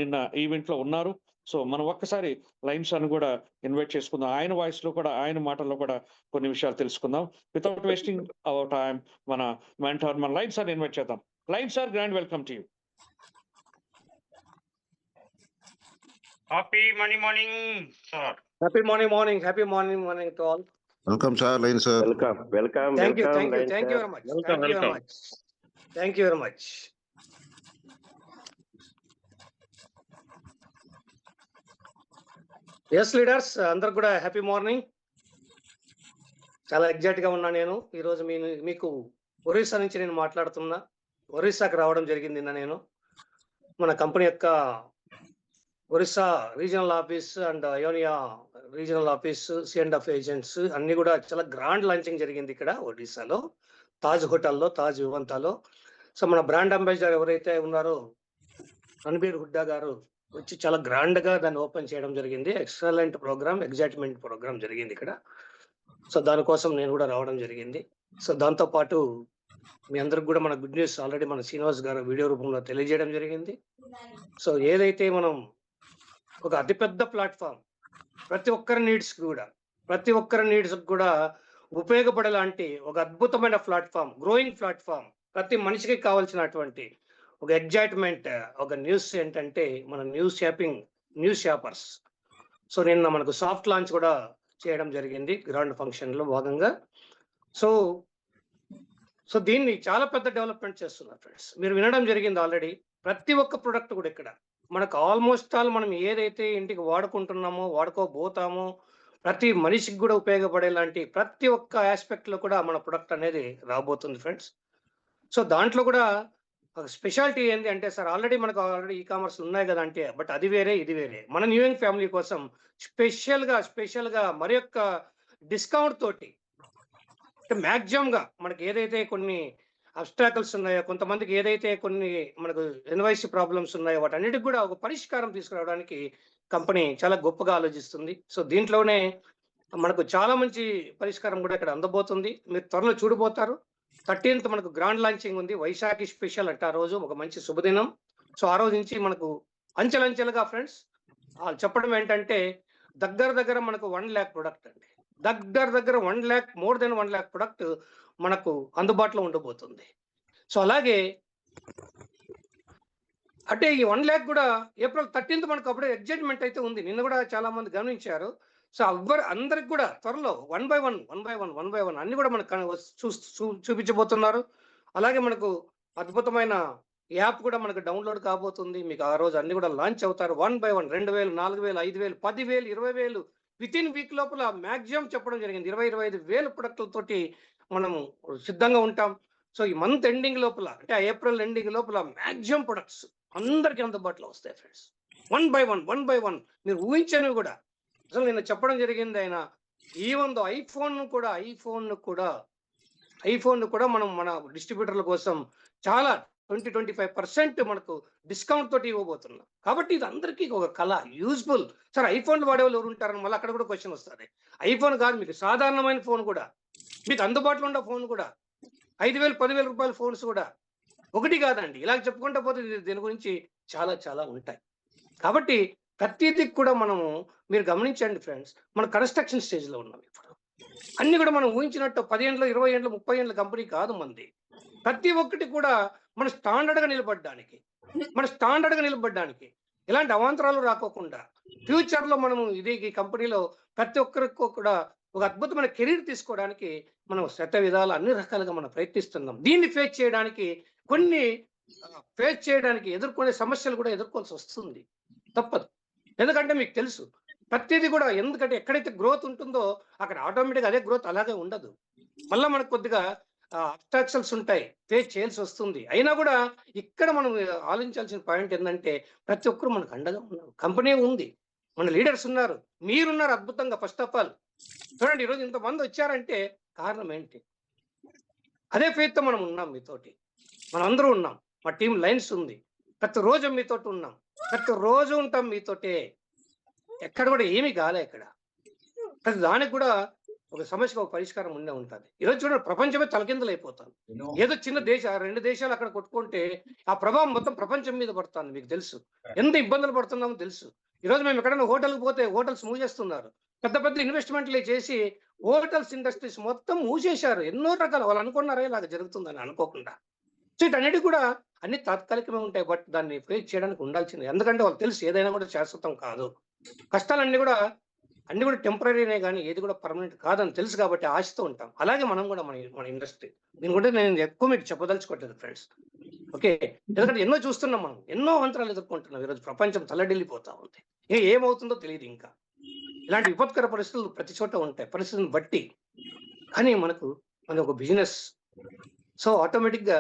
నిన్న ఈవెంట్ లో ఉన్నారు. సో మనం ఒక్కసారి లైన్ సార్ కూడా ఇన్వైట్ చేసుకుందాం. ఆయన వాయిస్ లో కూడా, ఆయన మాటల్లో కూడా కొన్ని విషయాలు తెలుసుకుందాం. వితౌట్ వేస్టింగ్ అవర్ టైం మన మెంటార్, మన లైన్ సార్ ఇన్వైట్ చేద్దాం. Line sir, grand welcome to you. Happy morning, sir. Happy morning to all. Welcome, sir. Line, sir. Welcome. Thank you very much. Thank you very much. Yes, leaders, అందరికి కూడా హ్యాపీ మార్నింగ్. చాలా ఎగ్జైట్ గా ఉన్నా నేను. ఈరోజు మీకు ఒరిస్సా నుంచి నేను మాట్లాడుతున్నా. ఒరిస్సాకి రావడం జరిగింది నేను. మన కంపెనీ యొక్క ఒరిస్సా రీజనల్ ఆఫీస్ అండ్ అయోనియా రీజనల్ ఆఫీస్, C&F ఏజెంట్స్ అన్ని కూడా చాలా గ్రాండ్ లాంచింగ్ జరిగింది ఇక్కడ ఒడిస్సాలో, తాజ్ హోటల్లో, తాజ్ వివంతాలో. సో మన బ్రాండ్ అంబాసిడర్ ఎవరైతే ఉన్నారో రణబీర్ హుడ్డా గారు వచ్చి చాలా గ్రాండ్ గా దాన్ని ఓపెన్ చేయడం జరిగింది. ఎక్సలెంట్ ప్రోగ్రామ్, ఎగ్జైట్మెంట్ ప్రోగ్రామ్ జరిగింది ఇక్కడ. సో దానికోసం నేను కూడా రావడం జరిగింది. సో దాంతో పాటు మీ అందరికి కూడా మన గుడ్ న్యూస్ ఆల్రెడీ మన శ్రీనివాస్ గారు వీడియో రూపంలో తెలియజేయడం జరిగింది. సో ఏదైతే మనం ఒక అతిపెద్ద ప్లాట్ఫామ్, ప్రతి ఒక్కరి నీడ్స్ కూడా ఉపయోగపడేలాంటి ఒక అద్భుతమైన ప్లాట్ఫామ్, గ్రోయింగ్ ప్లాట్ఫామ్, ప్రతి మనిషికి కావాల్సినటువంటి ఒక ఎగ్జైట్మెంట్, ఒక న్యూస్ ఏంటంటే మన న్యూస్ షాపర్స్. సో నిన్న మనకు సాఫ్ట్ లాంచ్ కూడా చేయడం జరిగింది గ్రాండ్ ఫంక్షన్ లో భాగంగా. సో దీన్ని చాలా పెద్ద డెవలప్మెంట్ చేస్తున్నారు ఫ్రెండ్స్. మీరు వినడం జరిగింది ఆల్రెడీ. ప్రతి ఒక్క ప్రొడక్ట్ కూడా ఇక్కడ మనకు ఆల్మోస్ట్ ఆల్ మనం ఏదైతే ఇంటికి వాడుకుంటున్నామో, వాడుకోబోతామో, ప్రతి మనిషికి కూడా ఉపయోగపడేలాంటి ప్రతి ఒక్క ఆస్పెక్ట్ లో కూడా మన ప్రొడక్ట్ అనేది రాబోతుంది ఫ్రెండ్స్. సో దాంట్లో కూడా ఒక స్పెషాలిటీ ఏంటి అంటే, సార్ ఆల్రెడీ ఈ కామర్స్ ఉన్నాయి కదా అంటే, బట్ అది వేరే ఇది వేరే. మన న్యూ యంగ్ ఫ్యామిలీ కోసం స్పెషల్ గా మరి యొక్క డిస్కౌంట్ తోటి, అంటే మ్యాక్సిమం గా మనకి ఏదైతే కొన్ని అబ్స్ట్రాకల్స్ ఉన్నాయో, కొంతమందికి ఏదైతే కొన్ని మనకు ఎన్వైసీ ప్రాబ్లమ్స్ ఉన్నాయో, వాటన్నిటికి కూడా ఒక పరిష్కారం తీసుకురావడానికి కంపెనీ చాలా గొప్పగా ఆలోచిస్తుంది. సో దీంట్లోనే మనకు చాలా మంచి పరిష్కారం కూడా ఇక్కడ అందబోతుంది. మీరు త్వరలో చూడబోతారు. 13th మనకు గ్రాండ్ లాంచింగ్ ఉంది. వైశాఖి స్పెషల్ అంటే ఆ రోజు ఒక మంచి శుభదినం. సో ఆ రోజు నుంచి మనకు అంచెలంచెలుగా ఫ్రెండ్స్ చెప్పడం ఏంటంటే, దగ్గర మనకు 1 lakh ప్రొడక్ట్ అండి. దగ్గర 1 lakh, more than 1 lakh product మనకు అందుబాటులో ఉండబోతుంది. సో అంటే ఈ 1 లాక్ కూడా ఏప్రిల్ 13th మనకు అప్పుడే ఎగ్జైట్మెంట్ అయితే ఉంది. నిన్న కూడా చాలా మంది గమనించారు. సో అందరికి కూడా త్వరలో వన్ బై వన్ అన్ని కూడా మనకు చూపించబోతున్నారు. అలాగే మనకు అద్భుతమైన యాప్ కూడా మనకు డౌన్లోడ్ కాబోతుంది. మీకు ఆ రోజు అన్ని కూడా లాంచ్ అవుతారు. 1 by 1 2000, 4000, 5000, 10,000, 20,000 వితిన్ వీక్ లోపల మాక్సిమం చెప్పడం జరిగింది. 25,000 ప్రొడక్ట్లతోటి మనం సిద్ధంగా ఉంటాం. సో ఈ మంత్ ఎండింగ్ లోపల అంటే ఏప్రిల్ ఎండింగ్ లోపల మాక్సిమం ప్రొడక్ట్స్ అందరికీ అందుబాటులో వస్తాయి ఫ్రెండ్స్. 1 by 1 మీరు ఊహించనివి కూడా. అసలు నిన్న చెప్పడం జరిగింది ఆయన ఈవెన్ ఐఫోన్ కూడా మనం మన డిస్ట్రిబ్యూటర్ల కోసం చాలా 20-25% మనకు డిస్కౌంట్ తోటి ఇవ్వబోతున్నాం. కాబట్టి ఇది అందరికీ ఒక కళ, యూజ్ఫుల్. సార్ ఐఫోన్లు వాడేవాళ్ళు ఎవరు ఉంటారని మళ్ళీ అక్కడ కూడా క్వశ్చన్ వస్తుంది. ఐఫోన్ కాదు, మీకు సాధారణమైన ఫోన్ కూడా, మీకు అందుబాటులో ఉన్న ఫోన్ కూడా, 5,000, 10,000 రూపాయల ఫోన్స్ కూడా ఒకటి కాదండి. ఇలా చెప్పుకుంటా పోతే దీని గురించి చాలా చాలా ఉంటాయి. కాబట్టి ప్రతిదీ కూడా మనము మీరు గమనించండి ఫ్రెండ్స్, మన కన్స్ట్రక్షన్ స్టేజ్లో ఉన్నాం ఇప్పుడు. అన్ని కూడా మనం ఊహించినట్టు 10 ఏళ్ళు, 20 ఏళ్ళు, 30 ఏళ్ళ కంపెనీ కాదు మంది. ప్రతి ఒక్కటి కూడా మన స్టాండర్డ్గా నిలబడ్డానికి ఎలాంటి అవాంతరాలు రాకోకుండా ఫ్యూచర్లో మనము ఈ కంపెనీలో ప్రతి ఒక్కరికి కూడా ఒక అద్భుతమైన కెరీర్ తీసుకోవడానికి మనం శత విధాలు అన్ని రకాలుగా మనం ప్రయత్నిస్తున్నాం. దీన్ని ఫేస్ చేయడానికి ఎదుర్కొనే సమస్యలు కూడా ఎదుర్కోవాల్సి వస్తుంది, తప్పదు. ఎందుకంటే మీకు తెలుసు ప్రతిదీ కూడా, ఎందుకంటే ఎక్కడైతే గ్రోత్ ఉంటుందో అక్కడ ఆటోమేటిక్గా అదే గ్రోత్ అలాగే ఉండదు. మళ్ళీ మనకు కొద్దిగా అబ్స్ట్రాక్షన్స్ ఉంటాయి, ఫేస్ చేయాల్సి వస్తుంది. అయినా కూడా ఇక్కడ మనం ఆలోచించాల్సిన పాయింట్ ఏంటంటే ప్రతి ఒక్కరు మనకు అండగా ఉన్నారు, కంపెనీ ఉంది, మన లీడర్స్ ఉన్నారు, మీరున్నారు అద్భుతంగా. ఫస్ట్ ఆఫ్ ఆల్ చూడండి, ఈరోజు ఇంతమంది వచ్చారంటే కారణం ఏంటి? అదే ఫేత్తో మనం ఉన్నాం, మీతోటి మనం అందరూ ఉన్నాం. మా టీం లైన్స్ ఉంది, ప్రతిరోజు మీతోటి ఉన్నాం, ప్రతిరోజు ఉంటాం మీతోటే. ఎక్కడ కూడా ఏమీ కాలే, ఇక్కడ ప్రతి దానికి కూడా ఒక సమస్యకు ఒక పరిష్కారం ఉండే ఉంటుంది. ఈరోజు చూడండి, ప్రపంచమే తలకిందులు అయిపోతాను. ఏదో చిన్న రెండు దేశాలు అక్కడ కొట్టుకుంటే ఆ ప్రభావం మొత్తం ప్రపంచం మీద పడుతుంది. మీకు తెలుసు ఎంత ఇబ్బందులు పడుతున్నామో తెలుసు. ఈరోజు మేము ఎక్కడైనా హోటల్కి పోతే హోటల్స్ మూసేస్తున్నారు, పెద్ద పెద్ద ఇన్వెస్ట్మెంట్లు చేసి హోటల్స్ ఇండస్ట్రీస్ మొత్తం మూసేశారు. ఎన్నో రకాల వాళ్ళు అనుకున్నారా ఇలాగ జరుగుతుందని, అనుకోకుండా. సో వీటన్నిటి కూడా అన్ని తాత్కాలికమే ఉంటాయి, బట్ దాన్ని ఫేస్ చేయడానికి ఉండాల్సింది. ఎందుకంటే వాళ్ళు తెలుసు ఏదైనా కూడా శాశ్వతం కాదు, కష్టాలన్నీ కూడా టెంపరీనే కానీ ఏది కూడా పర్మనెంట్ కాదని తెలుసు. కాబట్టి ఆశతో ఉంటాం. అలాగే మనం కూడా మన ఇండస్ట్రీ, దీని కూడా నేను ఎక్కువ మీకు చెప్పదలుచుకోవట్లేదు ఫ్రెండ్స్, ఓకే? ఎందుకంటే ఎన్నో చూస్తున్నాం, మనం ఎన్నో అంతరాలు ఎదుర్కొంటున్నాం. ఈరోజు ప్రపంచం తల్లడిల్లిపోతా ఉంది, ఏమవుతుందో తెలియదు. ఇంకా ఇలాంటి విపత్కర పరిస్థితులు ప్రతి చోట ఉంటాయి, పరిస్థితిని బట్టి. కానీ మన ఒక బిజినెస్, సో ఆటోమేటిక్గా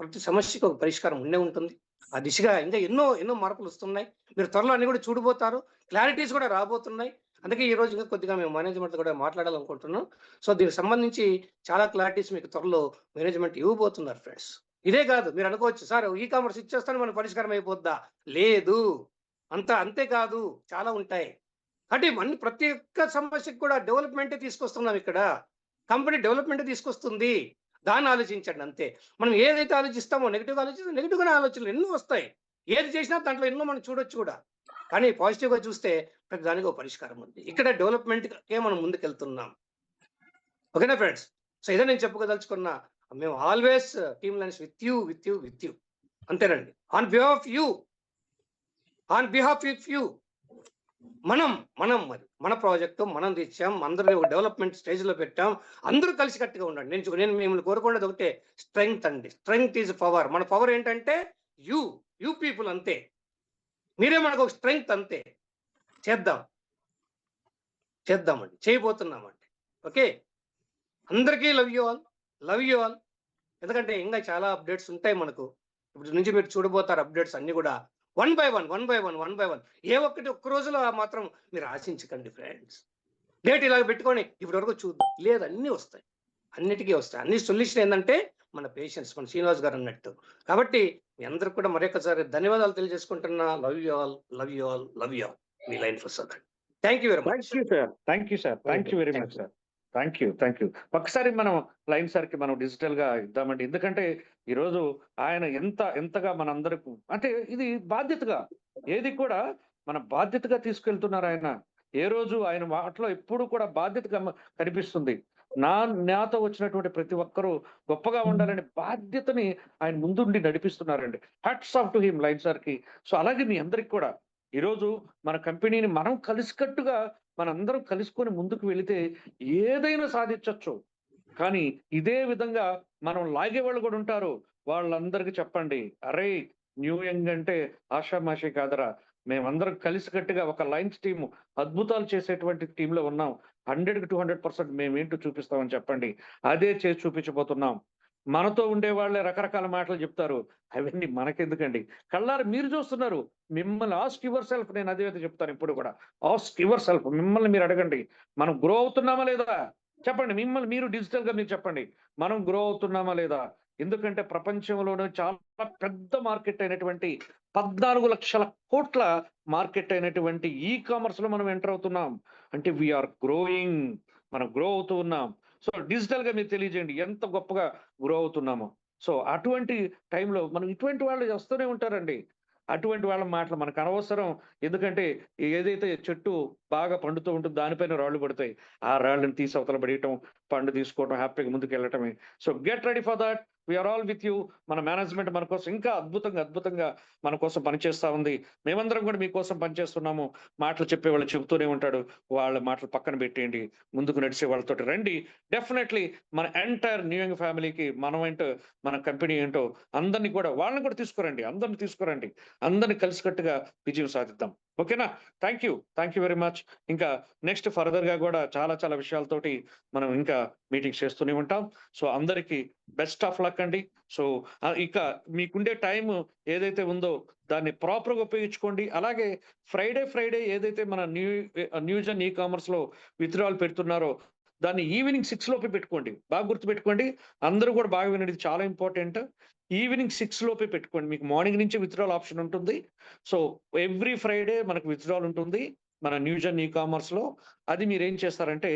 ప్రతి సమస్యకి ఒక పరిష్కారం ఉండే ఉంటుంది. ఆ దిశగా ఇంకా ఎన్నో మార్పులు వస్తున్నాయి. మీరు త్వరలో అన్ని కూడా చూడబోతారు, క్లారిటీస్ కూడా రాబోతున్నాయి. అందుకే ఈ రోజు కొద్దిగా మేము మేనేజ్మెంట్ కూడా మాట్లాడాలనుకుంటున్నాం. సో దీనికి సంబంధించి చాలా క్లారిటీస్ మీకు త్వరలో మేనేజ్మెంట్ ఇవ్వబోతున్నారు ఫ్రెండ్స్. ఇదే కాదు, మీరు అనుకోవచ్చు సార్ ఈ కామర్స్ ఇచ్చేస్తాను మన పరిష్కారం అయిపోద్దా? లేదు, అంతే కాదు, చాలా ఉంటాయి. అంటే ప్రతి ఒక్క సమస్యకు కూడా డెవలప్మెంటే తీసుకొస్తున్నాం. ఇక్కడ కంపెనీ డెవలప్మెంట్ తీసుకొస్తుంది, దాన్ని ఆలోచించండి అంతే. మనం ఏదైతే ఆలోచిస్తామో నెగిటివ్గా ఆలోచిస్తే నెగిటివ్గానే ఆలోచనలు ఎన్నో వస్తాయి. ఏది చేసినా దాంట్లో ఎన్నో మనం చూడొచ్చు కూడా. కానీ పాజిటివ్గా చూస్తే ప్రతి దానికి ఒక పరిష్కారం ఉంది. ఇక్కడ డెవలప్మెంట్కే మనం ముందుకెళ్తున్నాం, ఓకేనా ఫ్రెండ్స్? సో ఇదే నేను చెప్పుకోదలుచుకున్నా. మేము always team lines with you అంతేనండి. ఆన్ బిహాఫ్ ఆఫ్ యూ మనం మరి మన ప్రాజెక్టు మనం తెచ్చాం, అందరినీ ఒక డెవలప్మెంట్ స్టేజ్లో పెట్టాం. అందరూ కలిసికట్టుగా ఉండండి. నేను మిమ్మల్ని కోరుకునేది ఒకటే, స్ట్రెంగ్త్ అండి. Strength is power. మన పవర్ ఏంటంటే యూ పీపుల్, అంతే. మీరే మనకు ఒక స్ట్రెంగ్త్, అంతే. చేద్దామండి, చేయబోతున్నామండి, ఓకే? అందరికీ లవ్ యూ ఆల్. ఎందుకంటే ఇంకా చాలా అప్డేట్స్ ఉంటాయి మనకు. ఇప్పుడు నుంచి మీరు చూడబోతారు అప్డేట్స్ అన్ని కూడా 1 by 1. ఒక్క రోజులో మాత్రం మీరు ఆశించకండి ఫ్రెండ్స్. డేట్ ఇలాగ పెట్టుకొని ఇప్పటి వరకు చూద్దాం, లేదు, అన్నీ వస్తాయి, అన్నిటికీ వస్తాయి. అన్ని సొల్యూషన్ ఏంటంటే మన పేషెన్స్, మన శ్రీనివాస్ గారు అన్నట్టు. కాబట్టి మీ అందరికి కూడా మరొకసారి ధన్యవాదాలు తెలియజేసుకుంటున్నా. Love you all. మీ line for sir. Thank you very much. Thank you very much sir. Thank you. ఒకసారి మనం లైన్ సార్ కి మనం డిజిటల్ గా ఇద్దామండి. ఎందుకంటే ఈరోజు ఆయన ఎంతగా మనందరికి, అంటే ఇది బాధ్యతగా, ఏది కూడా మన బాధ్యతగా తీసుకెళ్తున్నారు ఆయన. ఏ రోజు ఆయన మాటలో ఎప్పుడు కూడా బాధ్యతగా కనిపిస్తుంది. నాతో వచ్చినటువంటి ప్రతి ఒక్కరూ గొప్పగా ఉండాలనే బాధ్యతని ఆయన ముందుండి నడిపిస్తున్నారండి. Hats off to him line సార్‌కి. సో అలాగే మీ అందరికి కూడా ఈరోజు మన కంపెనీని మనం కలిసికట్టుగా మనందరం కలుసుకొని ముందుకు వెళితే ఏదైనా సాధించొచ్చు. కానీ ఇదే విధంగా మనం లాగేవాళ్ళు కూడా ఉంటారు. వాళ్ళందరికీ చెప్పండి, "అరేయ్! న్యూ యంగ్ అంటే ఆషామాషీ కాదురా. మేమందరం కలిసికట్టుగా ఒక లయన్స్ టీమ్ అద్భుతాలు చేసేటువంటి టీమ్‌లో ఉన్నాం. 100కి 200% మేమేంటో చూపిస్తామని చెప్పండి." అదే చేసి చూపించబోతున్నాం. మనతో ఉండేవాళ్ళే రకరకాల మాటలు చెప్తారు. అవన్నీ మనకెందుకండి? కళ్ళారా మీరు చూస్తున్నారు. మిమ్మల్ని ఆస్క్ యువర్ సెల్ఫ్, నేను అదే చెప్తాను ఎప్పుడు కూడా. ఆస్క్ యువర్ సెల్ఫ్, మిమ్మల్ని మీరు అడగండి. మనం గ్రో అవుతున్నామా లేదా? చెప్పండి. మిమ్మల్ని మీరు డిజిటల్‌గా మీరు చెప్పండి. మనం గ్రో అవుతున్నామా లేదా? ఎందుకంటే ప్రపంచంలోనే చాలా పెద్ద మార్కెట్ అయినటువంటి 14,00,000,00,000 మార్కెట్ అయినటువంటి ఈ కామర్స్‌లో మనం ఎంటర్ అవుతున్నాం. అంటే వి ఆర్ గ్రోయింగ్. మనం గ్రో అవుతూ ఉన్నాం. సో డిజిటల్‌గా మీరు తెలియజేయండి ఎంత గొప్పగా గ్రో అవుతున్నామో. సో అటువంటి టైంలో మనం ఇటువంటి వాళ్ళు వస్తూనే ఉంటారండి. అటువంటి వాళ్ళ మాటలు మనకు అనవసరం. ఎందుకంటే ఏదైతే చెట్టు బాగా పండుతూ ఉంటుందో దానిపైన రాళ్ళు పడతాయి. ఆ రాళ్ళని తీసి అవతల పడేయటం, పండు తీసుకోవడం, హ్యాపీగా ముందుకెళ్ళటమే. So get ready for that. We are all with you. మన మేనేజ్మెంట్ మన కోసం ఇంకా అద్భుతంగా మన కోసం పనిచేస్తా ఉంది. మేమందరం కూడా మీకోసం పనిచేస్తున్నాము. మాటలు చెప్పేవాళ్ళు చెబుతూనే ఉంటాడు. వాళ్ళ మాటలు పక్కన పెట్టేయండి. ముందుకు నడిచే వాళ్ళతోటి రండి. డెఫినెట్‌లీ మన ఎంటైర్ న్యూ యంగ్ ఫ్యామిలీకి మనమేంటో, మన కంపెనీ ఏంటో అందరిని కూడా వాళ్ళని కూడా తీసుకురండి. అందరిని తీసుకురండి. అందరిని కలిసికట్టుగా విజయం సాధిద్దాం. ఓకేనా? Thank you very much. ఇంకా నెక్స్ట్ ఫర్దర్‌గా కూడా చాలా విషయాలతోటి మనం ఇంకా మీటింగ్స్ చేస్తూనే ఉంటాం. సో అందరికి బెస్ట్ ఆఫ్ లక్ అండి. సో ఇక మీకుండే టైమ్ ఏదైతే ఉందో దాన్ని ప్రాపర్‌గా ఉపయోగించుకోండి. అలాగే ఫ్రైడే ఏదైతే మన న్యూజెన్ ఈ కామర్స్‌లో విత్‌డ్రాయల్ పెడుతున్నారో దాన్ని ఈవినింగ్ 6 లోపే పెట్టుకోండి. బాగా గుర్తుపెట్టుకోండి. అందరూ కూడా బాగా వినండి. ఇది చాలా ఇంపార్టెంట్. ఈవినింగ్ 6 లోపే పెట్టుకోండి. మీకు మార్నింగ్ నుంచి విత్‌డ్రాయల్ ఆప్షన్ ఉంటుంది. సో ఎవ్రీ ఫ్రైడే మనకు విత్‌డ్రాయల్ ఉంటుంది. మన న్యూజెన్ ఈ కామర్స్‌లో. అది మీరేం చేస్తారంటే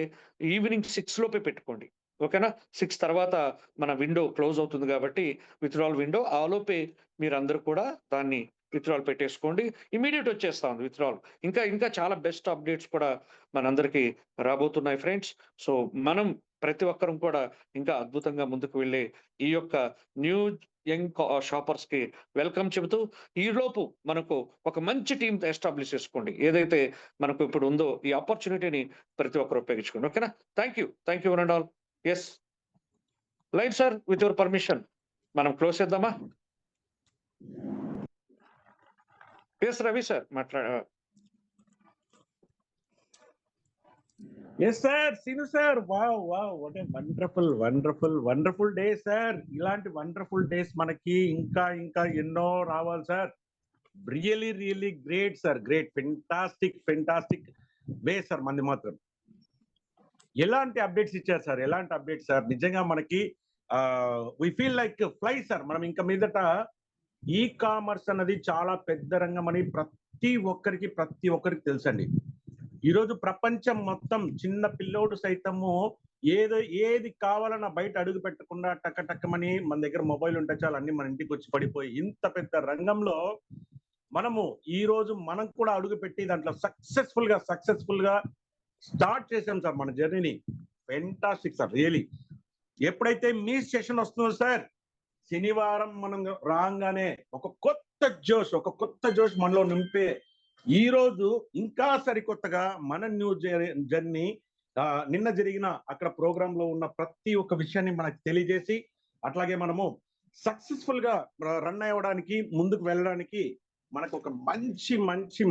ఈవినింగ్ 6 లోపే పెట్టుకోండి. ఓకేనా? 6 తర్వాత మన విండో క్లోజ్ అవుతుంది కాబట్టి విత్‌డ్రాయల్ విండో ఆలోపే మీరందరూ కూడా దాన్ని విత్‌డ్రాయల్ పెట్టేసుకోండి. ఇమ్మీడియేట్ వచ్చేస్తా ఉంది విత్‌డ్రాయల్. ఇంకా చాలా బెస్ట్ అప్డేట్స్ కూడా మనందరికీ రాబోతున్నాయి ఫ్రెండ్స్. సో మనం ప్రతి ఒక్కరం కూడా ఇంకా అద్భుతంగా ముందుకు వెళ్ళే ఈ యొక్క న్యూ యంగ్ షాపర్స్‌కి వెల్కమ్ చెబుతూ ఈలోపు మనకు ఒక మంచి టీమ్ ఎస్టాబ్లిష్ చేసుకోండి. ఏదైతే మనకు ఇప్పుడు ఉందో ఈ ఆపర్చునిటీని ప్రతి ఒక్కరు ఉపయోగించుకోండి. ఓకేనా? Thank you one and all. Yes. Line sir with your permission మనం క్లోజ్ చేద్దామా? Yes Ravi sir Yes, sir. Sinu sir. Wow. What a wonderful day, sir. ఇలాంటి wonderful days మనకి ఇంకా ఎన్నో రావాలి sir. Really great, sir. Great. Fantastic way, sir. మంది మాత్రం ఎలాంటి అప్డేట్స్ ఇచ్చారు సార్? ఎలాంటి అప్డేట్స్ సార్? నిజంగా మనకి we feel like fly sir. మనం ఇంకా మీదట ఈ కామర్స్ అన్నది చాలా పెద్ద రంగం అని ప్రతి ఒక్కరికి తెలుసండి. ఈరోజు ప్రపంచం మొత్తం చిన్న పిల్లోడు సైతము ఏది కావాలన్నా బయట అడుగు పెట్టకుండా టక్కమని మన దగ్గర మొబైల్ ఉంటే చాలు అన్ని మన ఇంటికి వచ్చి పడిపోయి ఇంత పెద్ద రంగంలో మనము ఈ రోజు మనం కూడా అడుగు పెట్టి దాంట్లో సక్సెస్ఫుల్ గా స్టార్ట్ చేసాం సార్ మన జర్నీని. Fantastic sir. రియలీ ఎప్పుడైతే మీ సెషన్ వస్తుందో సార్, శనివారం మనం రాగానే ఒక కొత్త జోష్ మనలో నింపే ఈ రోజు ఇంకా సరికొత్తగా మన న్యూ జర్నీ నిన్న జరిగిన అక్కడ ప్రోగ్రామ్ లో ఉన్న ప్రతి ఒక్క విషయాన్ని మనకు తెలియజేసి అట్లాగే మనము సక్సెస్ఫుల్ గా రన్ అవ్వడానికి ముందుకు వెళ్ళడానికి మనకు ఒక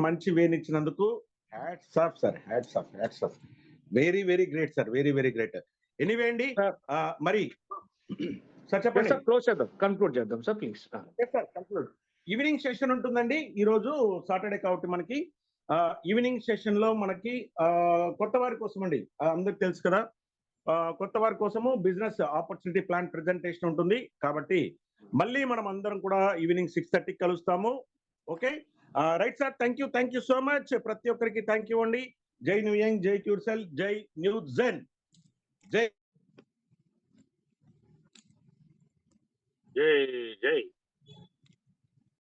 మంచి వేనిచ్చినందుకు hats off sir. Hats off. Very great sir. Very great. Anyway అండి, మరి సార్ చెప్పండి. క్లోజ్ చేద్దాం, కన్క్లూడ్ చేద్దాం sir please. Sir conclude. Evening session ఉంటుందండి. ఈ రోజు సాటర్డే కాబట్టి మనకి ఈవినింగ్ సెషన్ లో మనకి కొత్త వారి కోసం అండి, అందరికి తెలుసు కదా, కొత్త వారి కోసము బిజినెస్ ఆపర్చునిటీ ప్లాన్ ప్రెజెంటేషన్ ఉంటుంది. కాబట్టి మళ్ళీ మనం అందరం కూడా ఈవినింగ్ 6:30 కలుస్తాము. Okay right sir. Thank you so much. ప్రతి ఒక్కరికి థ్యాంక్ యూ అండి. జై న్యూ యంగ్, జై క్యూర్సెల్, జై న్యూ జెన్, జై.